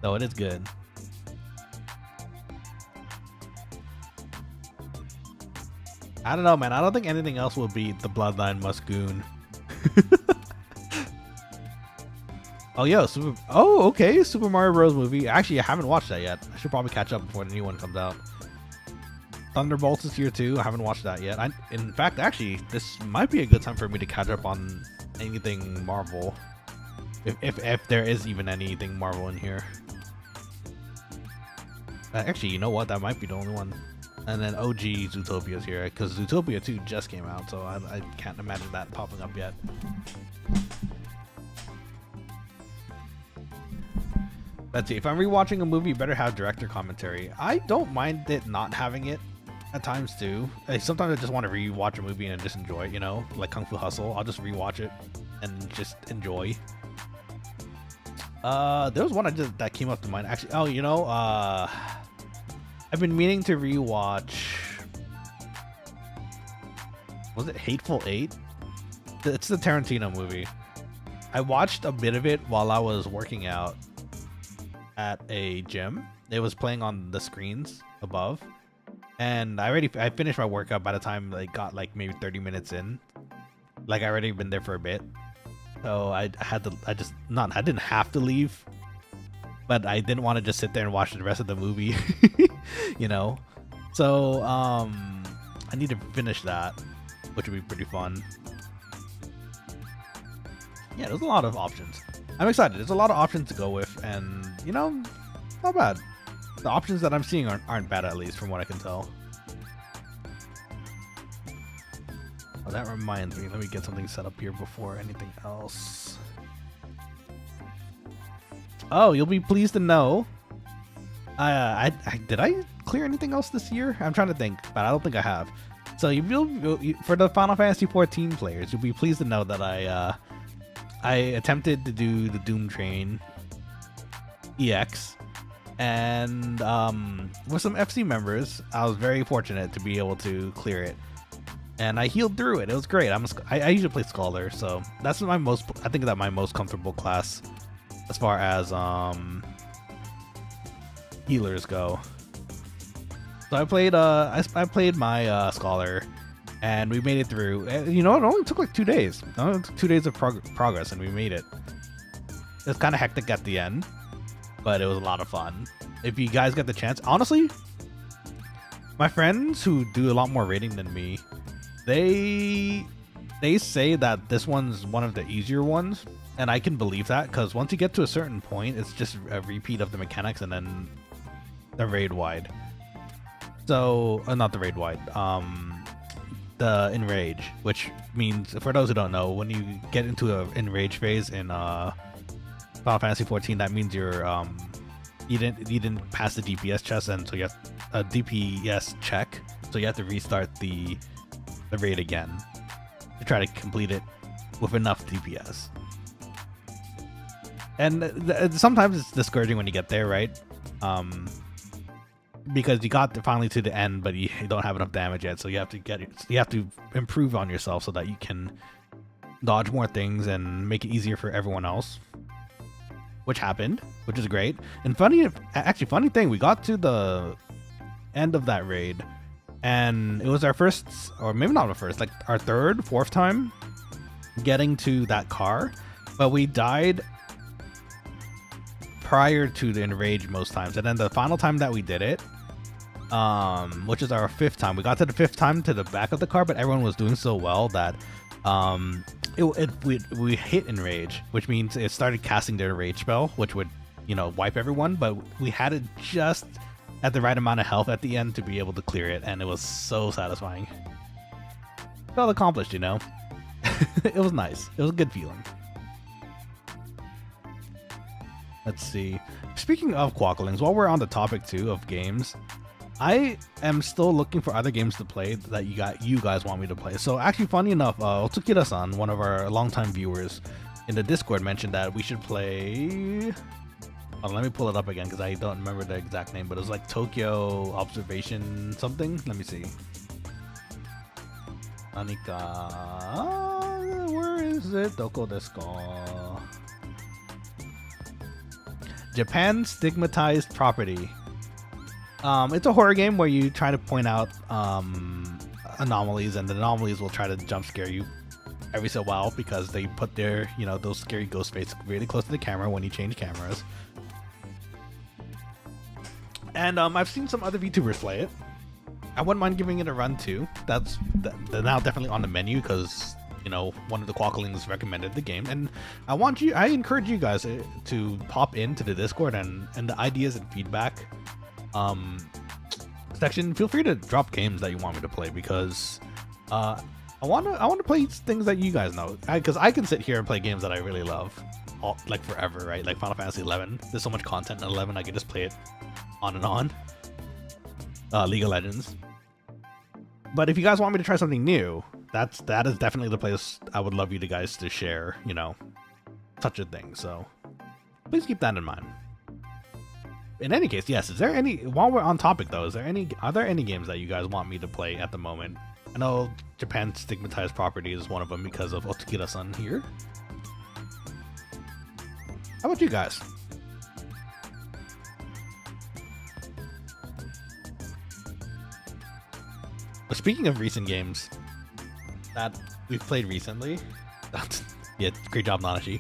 Speaker 1: Though it is good. I don't know, man. I don't think anything else will beat the Bloodline Musgoon. Oh, yo, okay. Super Mario Bros. Movie. Actually, I haven't watched that yet. I should probably catch up before the new one comes out. Thunderbolts is here too. I haven't watched that yet. In fact, actually, this might be a good time for me to catch up on anything Marvel. If there is even anything Marvel in here. Actually, you know what? That might be the only one. And then OG Zootopia is here, because Zootopia 2 just came out, so I can't imagine that popping up yet. Let's see, if I'm rewatching a movie, you better have director commentary. I don't mind it not having it at times too. Like, sometimes I just want to rewatch a movie and just enjoy it, you know? Like Kung Fu Hustle, I'll just rewatch it and just enjoy. There was one that came up to mind. Actually, oh, you know, I've been meaning to rewatch. Was it Hateful Eight? It's the Tarantino movie. I watched a bit of it while I was working out at a gym. It was playing on the screens above, and I finished my workout by the time I got like maybe 30 minutes in. Like I already been there for a bit, so I didn't have to leave, but I didn't want to just sit there and watch the rest of the movie. You know, so I need to finish that, which would be pretty fun. Yeah, there's a lot of options. I'm excited. There's a lot of options to go with, and you know, not bad. The options that I'm seeing aren't bad, at least from what I can tell. Oh, that reminds me. Let me get something set up here before anything else. Oh, you'll be pleased to know. Did I clear anything else this year? I'm trying to think, but I don't think I have. So for the Final Fantasy XIV players, you'll be pleased to know that I attempted to do the Doom Train EX, and with some FC members, I was very fortunate to be able to clear it, and I healed through it. It was great. I usually play Scholar, so that's my most comfortable class as far as healers go. So I played my Scholar, and we made it through. And, you know, it only took like 2 days. It only took 2 days of progress, and we made it. It was kind of hectic at the end, but it was a lot of fun. If you guys get the chance, honestly, my friends who do a lot more raiding than me, they say that this one's one of the easier ones, and I can believe that, because once you get to a certain point, it's just a repeat of the mechanics and then the raid wide. So, not the raid wide, the enrage, which means, for those who don't know, when you get into a enrage phase in Final Fantasy 14, that means you're you didn't pass the DPS chest, and so you have a DPS check, so you have to restart the raid again to try to complete it with enough DPS. And sometimes it's discouraging when you get there, right? Because you got finally to the end, but you don't have enough damage yet, so you have to improve on yourself so that you can dodge more things and make it easier for everyone else. Which happened, which is great. And funny thing, we got to the end of that raid, and it was our first, or maybe not our first, like our third, fourth time getting to that car, but we died prior to the enrage most times. And then the final time that we did it, which is our fifth time, we got to the fifth time to the back of the car, but everyone was doing so well that we hit enrage, which means it started casting their rage spell, which would, you know, wipe everyone, but we had it just at the right amount of health at the end to be able to clear it, and it was so satisfying. Felt accomplished, you know. It was nice. It was a good feeling. Let's see. Speaking of Quokkalings, while we're on the topic too of games, I am still looking for other games to play that you guys want me to play. So actually, funny enough, Otsukira-san, one of our longtime viewers in the Discord, mentioned that we should play... Oh, let me pull it up again because I don't remember the exact name, but it was like Tokyo Observation something. Let me see. Anika... Where is it? Doko desu ka? Japan Stigmatized Property. It's a horror game where you try to point out anomalies, and the anomalies will try to jump scare you every so while because they put their, you know, those scary ghost faces really close to the camera when you change cameras. And I've seen some other VTubers play it. I wouldn't mind giving it a run too. They're now definitely on the menu because, you know, one of the Quokkalings recommended the game, and I encourage you guys to pop into the Discord and the ideas and feedback section. Feel free to drop games that you want me to play, because I want to play things that you guys know, because I can sit here and play games that I really love like forever, right? Like Final Fantasy 11. There's so much content in 11, I can just play it on and on. League of Legends. But if you guys want me to try something new, that is definitely the place I would love you guys to share, you know, such a thing. So please keep that in mind. In any case, yes, is there any, while we're on topic though, are there any games that you guys want me to play at the moment? I know Japan Stigmatized Property is one of them because of Otsukira-san here. How about you guys? But speaking of recent games that we've played recently, yeah, great job, Nanashi.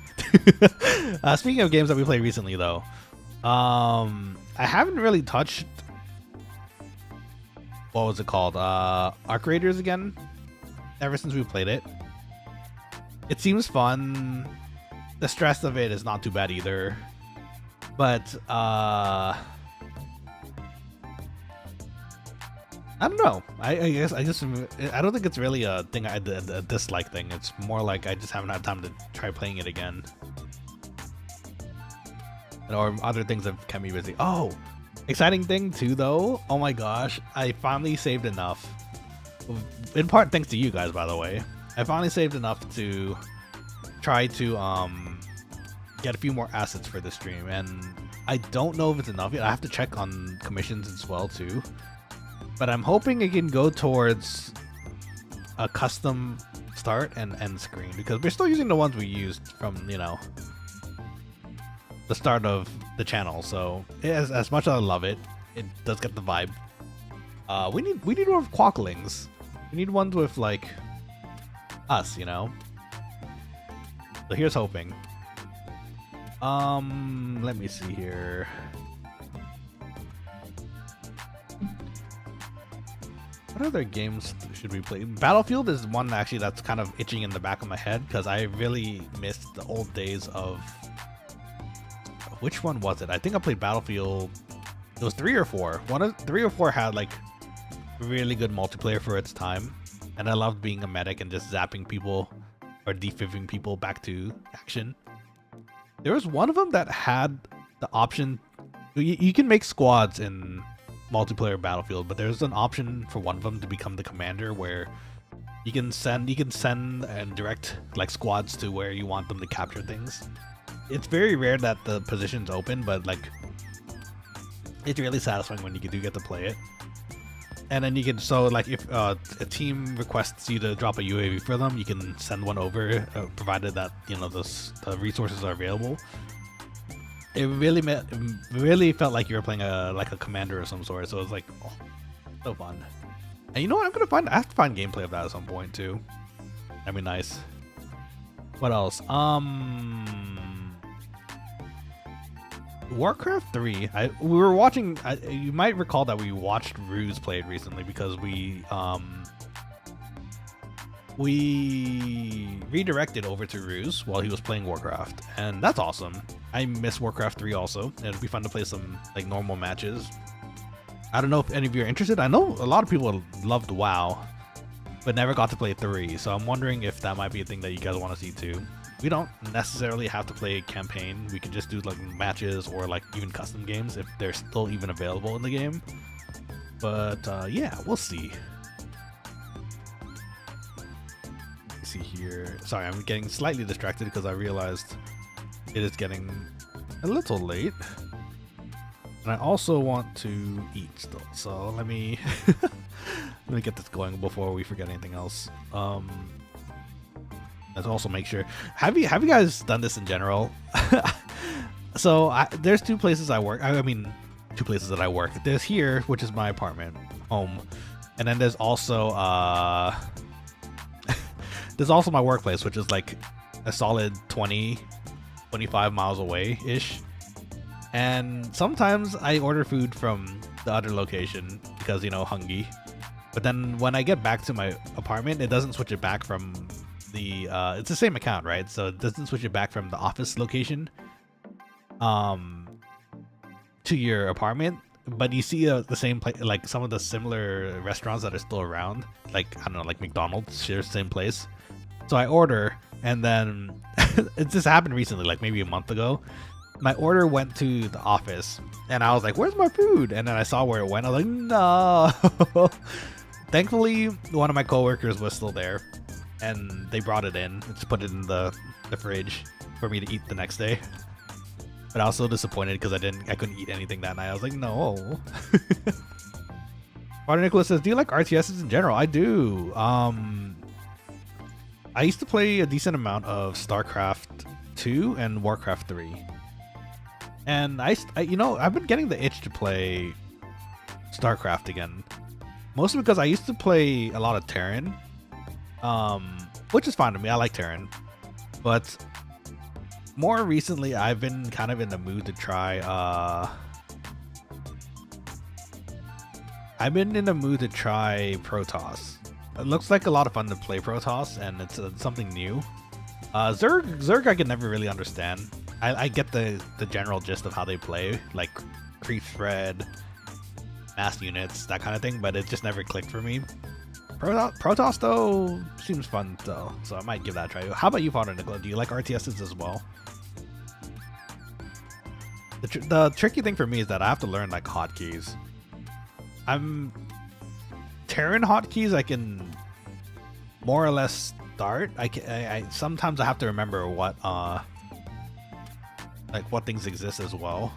Speaker 1: Speaking of games that we played recently, though, I haven't really touched, what was it called? Arc Raiders again, ever since we played it. It seems fun. The stress of it is not too bad either, but I don't know. I guess I don't think it's really a thing, a dislike thing. It's more like I just haven't had time to try playing it again, or other things have kept me busy. Oh, exciting thing too though. Oh my gosh, I finally saved enough. In part thanks to you guys, by the way. I finally saved enough to try to get a few more assets for the stream, and I don't know if it's enough yet. I have to check on commissions as well too. But I'm hoping it can go towards a custom start and end screen, because we're still using the ones we used from, you know, the start of the channel. So as much as I love it, it does get the vibe. We need more Quokkalings. We need ones with like us, you know. So here's hoping. Let me see here. What other games should we play? Battlefield is one actually that's kind of itching in the back of my head because I really missed the old days of. Which one was it? I think I played Battlefield. It was 3 or 4. 3 or 4 had like really good multiplayer for its time, and I loved being a medic and just zapping people or defibbing people back to action. There was one of them that had the option. You can make squads in multiplayer Battlefield, but there's an option for one of them to become the commander where you can send and direct like squads to where you want them to capture things. It's very rare that the position's open, but like it's really satisfying when you do get to play it. And then you can, so like if a team requests you to drop a UAV for them, you can send one over, provided that, you know, the resources are available. It really felt like you were playing like a commander of some sort. So it was like, oh, so fun. And you know what? I have to find gameplay of that at some point too. That'd be nice. What else? Warcraft 3. We were watching. You might recall that we watched Ruse play it recently because we redirected over to Ruse while he was playing Warcraft, and that's awesome. I miss Warcraft 3 also, and it'd be fun to play some like normal matches. I don't know if any of you are interested. I know a lot of people loved WoW, but never got to play 3, so I'm wondering if that might be a thing that you guys want to see too. We don't necessarily have to play campaign. We can just do like matches or like even custom games if they're still even available in the game. But yeah, we'll see. Let me see here. Sorry, I'm getting slightly distracted because I realized it is getting a little late. And I also want to eat still. So let me let me get this going before we forget anything else. Let's also make sure. Have you guys done this in general? So there's 2 places I work. I mean, 2 places that I work. There's here, which is my apartment, home, and then there's also there's also my workplace, which is like a solid 20-25 miles away ish. And sometimes I order food from the other location because, you know, hungry. But then when I get back to my apartment, it doesn't switch it back from the it's the same account, right? So it doesn't switch it back from the office location to your apartment, but you see the same place, like some of the similar restaurants that are still around, like I don't know, like McDonald's shares the same place. So I order, and then it just happened recently, like maybe a month ago. My order went to the office, and I was like, "Where's my food?" And then I saw where it went. I was like, "No." Thankfully, one of my coworkers was still there, and they brought it in. Just put it in the fridge for me to eat the next day. But I was so disappointed because I couldn't eat anything that night. I was like, no. Father Nicholas says, do you like RTSs in general? I do. I used to play a decent amount of StarCraft 2 and Warcraft 3. And you know, I've been getting the itch to play StarCraft again. Mostly because I used to play a lot of Terran. Which is fine to me. I like Terran. But more recently, I've been kind of in the mood to try Protoss. It looks like a lot of fun to play Protoss, and it's something new. Zerg I can never really understand. I get the general gist of how they play, like creep spread, mass units, that kind of thing, but it just never clicked for me. Protoss though seems fun though, so I might give that a try. How about you, Father Nicola? Do you like RTSs as well? The tricky thing for me is that I have to learn like hotkeys. Terran hotkeys I can more or less start. I sometimes I have to remember what what things exist as well,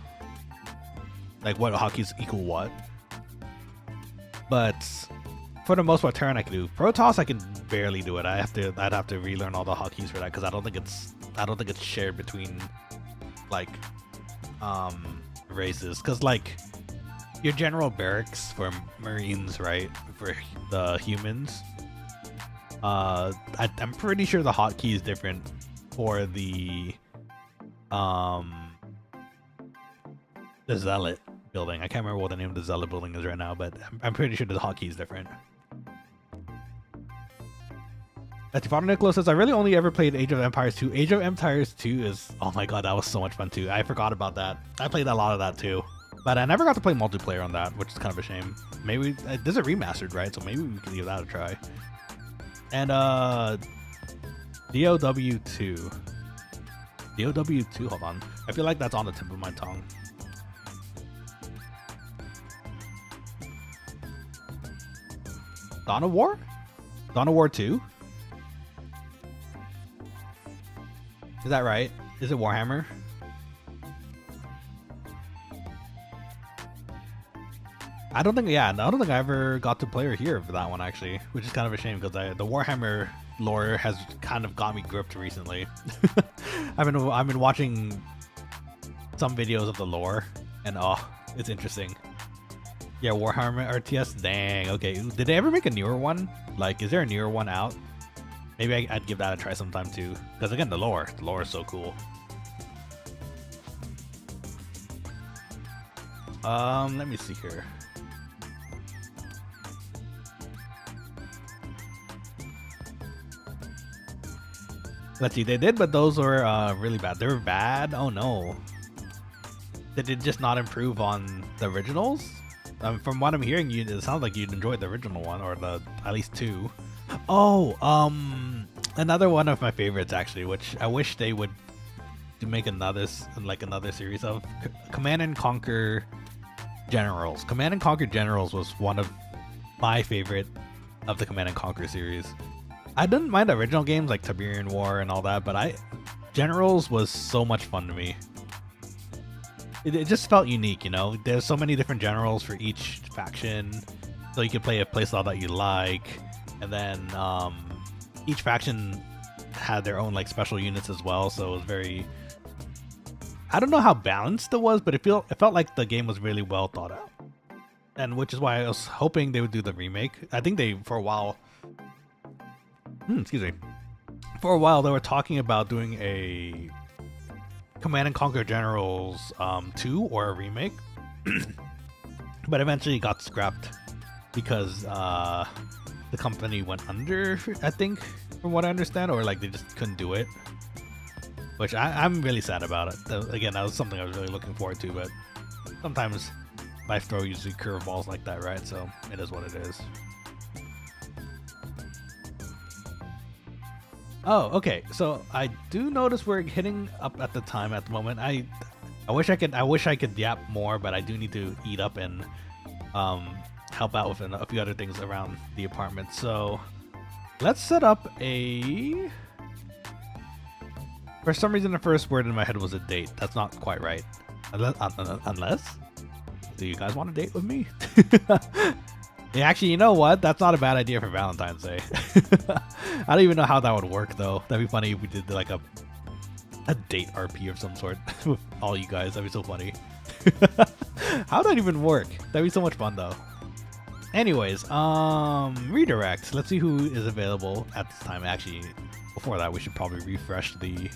Speaker 1: like what hotkeys equal what. But for the most part, Terran I can do. Protoss I can barely do it. I'd have to relearn all the hotkeys for that because I don't think it's shared between like races. Because like your general barracks for Marines, right, for the humans, I'm pretty sure the hotkey is different for the Zealot building. I can't remember what the name of the Zealot building is right now, but I'm pretty sure the hotkey is different. Father Nicholas says, I really only ever played Age of Empires 2. Age of Empires 2 is, oh my god, that was so much fun too. I forgot about that. I played a lot of that too. But I never got to play multiplayer on that, which is kind of a shame. Maybe, this is remastered, right? So maybe we can give that a try. And, DOW2. DOW2, hold on. I feel like that's on the tip of my tongue. Dawn of War? Dawn of War 2? Is that right? Is it Warhammer? I don't think I ever got to play or hear of that one actually, which is kind of a shame because the Warhammer lore has kind of got me gripped recently. I've been watching some videos of the lore, and oh, it's interesting. Yeah, Warhammer RTS. Dang. Okay, did they ever make a newer one? Like, is there a newer one out? Maybe I'd give that a try sometime too. Because again, the lore is so cool. Let me see here. Let's see, they did, but those were really bad. They were bad? Oh no. Did it just not improve on the originals? From what I'm hearing, it sounds like you'd enjoyed the original one, or at least two. Oh, another one of my favorites actually, which I wish they would make another series of, Command and Conquer Generals. Command and Conquer Generals was one of my favorite of the Command and Conquer series. I didn't mind the original games like Tiberian War and all that, but Generals was so much fun to me. It just felt unique, you know? There's so many different generals for each faction, so you could play a playstyle that you like, and then each faction had their own like special units as well, so it was very... I don't know how balanced it was, but it felt like the game was really well thought out. And which is why I was hoping they would do the remake. I think they, for a while... excuse me. For a while, they were talking about doing a Command and Conquer Generals 2 or a remake, but eventually it got scrapped because the company went under, I think, from what I understand, or like they just couldn't do it, which I'm really sad about it. Again, that was something I was really looking forward to, but sometimes life throws usually curveballs like that, right? So it is what it is. Oh, okay. So I do notice we're hitting up at the time at the moment. I wish I could yap more, but I do need to eat up and help out with a few other things around the apartment. So let's set up a... For some reason, the first word in my head was a date. That's not quite right. Unless? Do you guys want to date with me? Yeah, actually, you know what? That's not a bad idea for Valentine's Day. I don't even know how that would work, though. That'd be funny if we did like a date RP of some sort with all you guys. That'd be so funny. How'd that even work? That'd be so much fun, though. Anyways, redirect. Let's see who is available at this time. Actually, before that, we should probably refresh the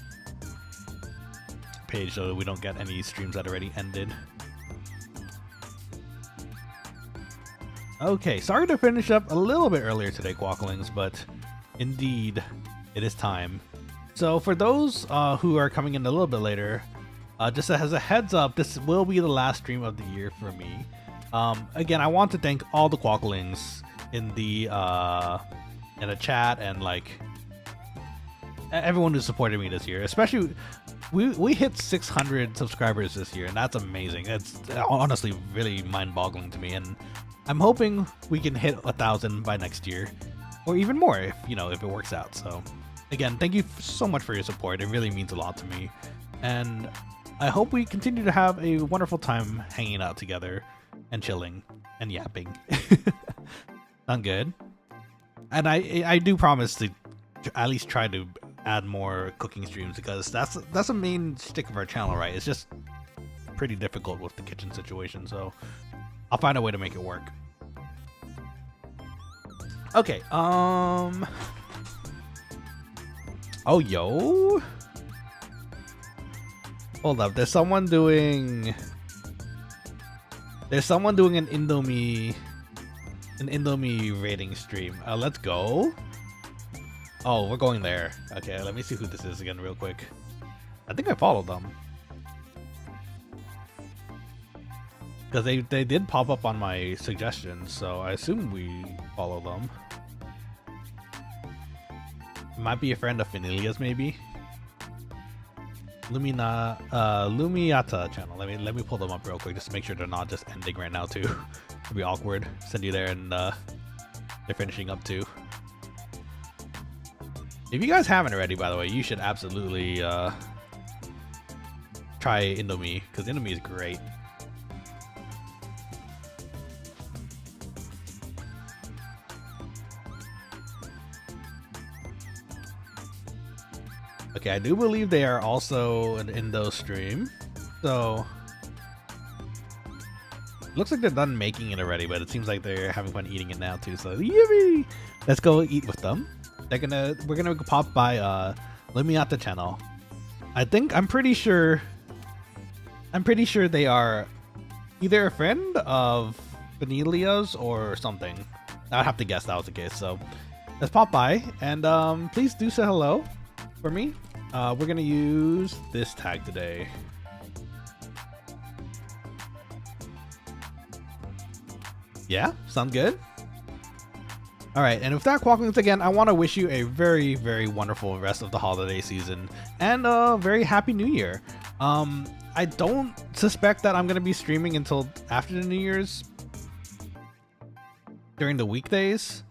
Speaker 1: page so that we don't get any streams that already ended. Okay, sorry to finish up a little bit earlier today, Quokkalings, but indeed, it is time. So for those who are coming in a little bit later, just as a heads up, this will be the last stream of the year for me. Again, I want to thank all the Quokkalings in the chat and like everyone who supported me this year. Especially, we hit 600 subscribers this year, and that's amazing. It's honestly really mind-boggling to me, and I'm hoping we can hit 1,000 by next year, or even more if it works out. So again, thank you so much for your support. It really means a lot to me, and I hope we continue to have a wonderful time hanging out together and chilling and yapping. Sound good? And I do promise to at least try to add more cooking streams, because that's a main shtick of our channel, right? It's just pretty difficult with the kitchen situation, so I'll find a way to make it work. Okay, Oh, yo. Hold up. There's someone doing an Indomie rating stream. Let's go. Oh, we're going there. Okay, let me see who this is again real quick. I think I followed them. Because they did pop up on my suggestions, so I assume we follow them. Might be a friend of Vanillia's, maybe. Lumiata channel. Let me pull them up real quick just to make sure they're not just ending right now too. It'd be awkward. Send you there and they're finishing up too. If you guys haven't already, by the way, you should absolutely try Indomie, because Indomie is great. Okay, I do believe they are also an Indo stream, so looks like they're done making it already, but it seems like they're having fun eating it now too. So yippee! Let's go eat with them. We're gonna pop by Lumiata channel. I'm pretty sure they are either a friend of Vanillia's or something. I'd have to guess that was the case. So let's pop by and please do say hello for me. We're gonna use this tag today. Yeah, sound good? Alright, and with that, Quokkalings, again, I want to wish you a very, very wonderful rest of the holiday season and a very happy new year. I don't suspect that I'm going to be streaming until after the New Year's during the weekdays,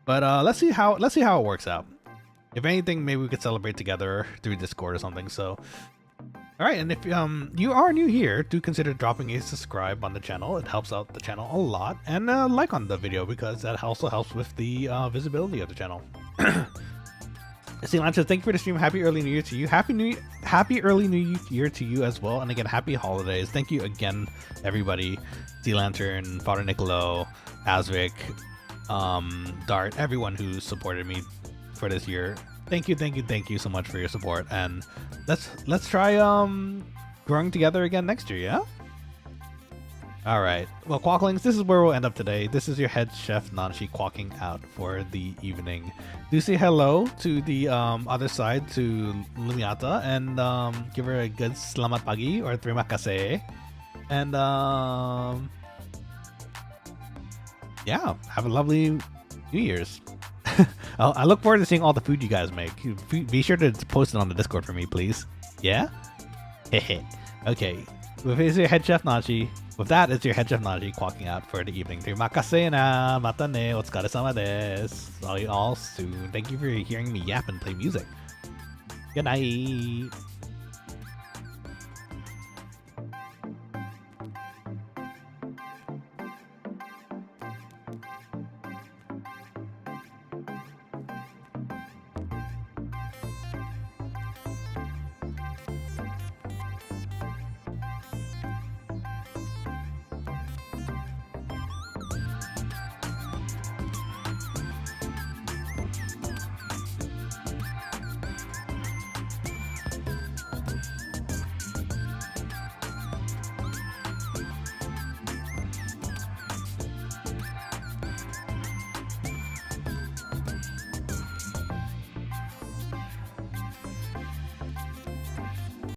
Speaker 1: but let's see how it works out. If anything, maybe we could celebrate together through Discord or something. So alright, and if you are new here, do consider dropping a subscribe on the channel. It helps out the channel a lot. And like on the video, because that also helps with the visibility of the channel. Sea Lantern, thank you for the stream. Happy early new year to you. Happy early new year to you as well. And again, happy holidays. Thank you again, everybody. Sea Lantern, Father Nicolo, Asvik, Dart, everyone who supported me for this year. Thank you so much for your support, and let's try growing together again next year, yeah? Alright, well, Quokkalings, this is where we'll end up today. This is your head chef Nanashi quacking out for the evening. Do say hello to the other side, to Lumiata, and give her a good selamat pagi or terima kasih. And yeah, have a lovely New Year's. I look forward to seeing all the food you guys make. Be sure to post it on the Discord for me, please. Yeah? Hehe. Okay. With this, your head chef Nanashi. With that, it's your head chef Nanashi quacking out for the evening. Terima kasih na. Mata ne. Otsukaresama desu. See you all soon. Thank you for hearing me yap and play music. Good night.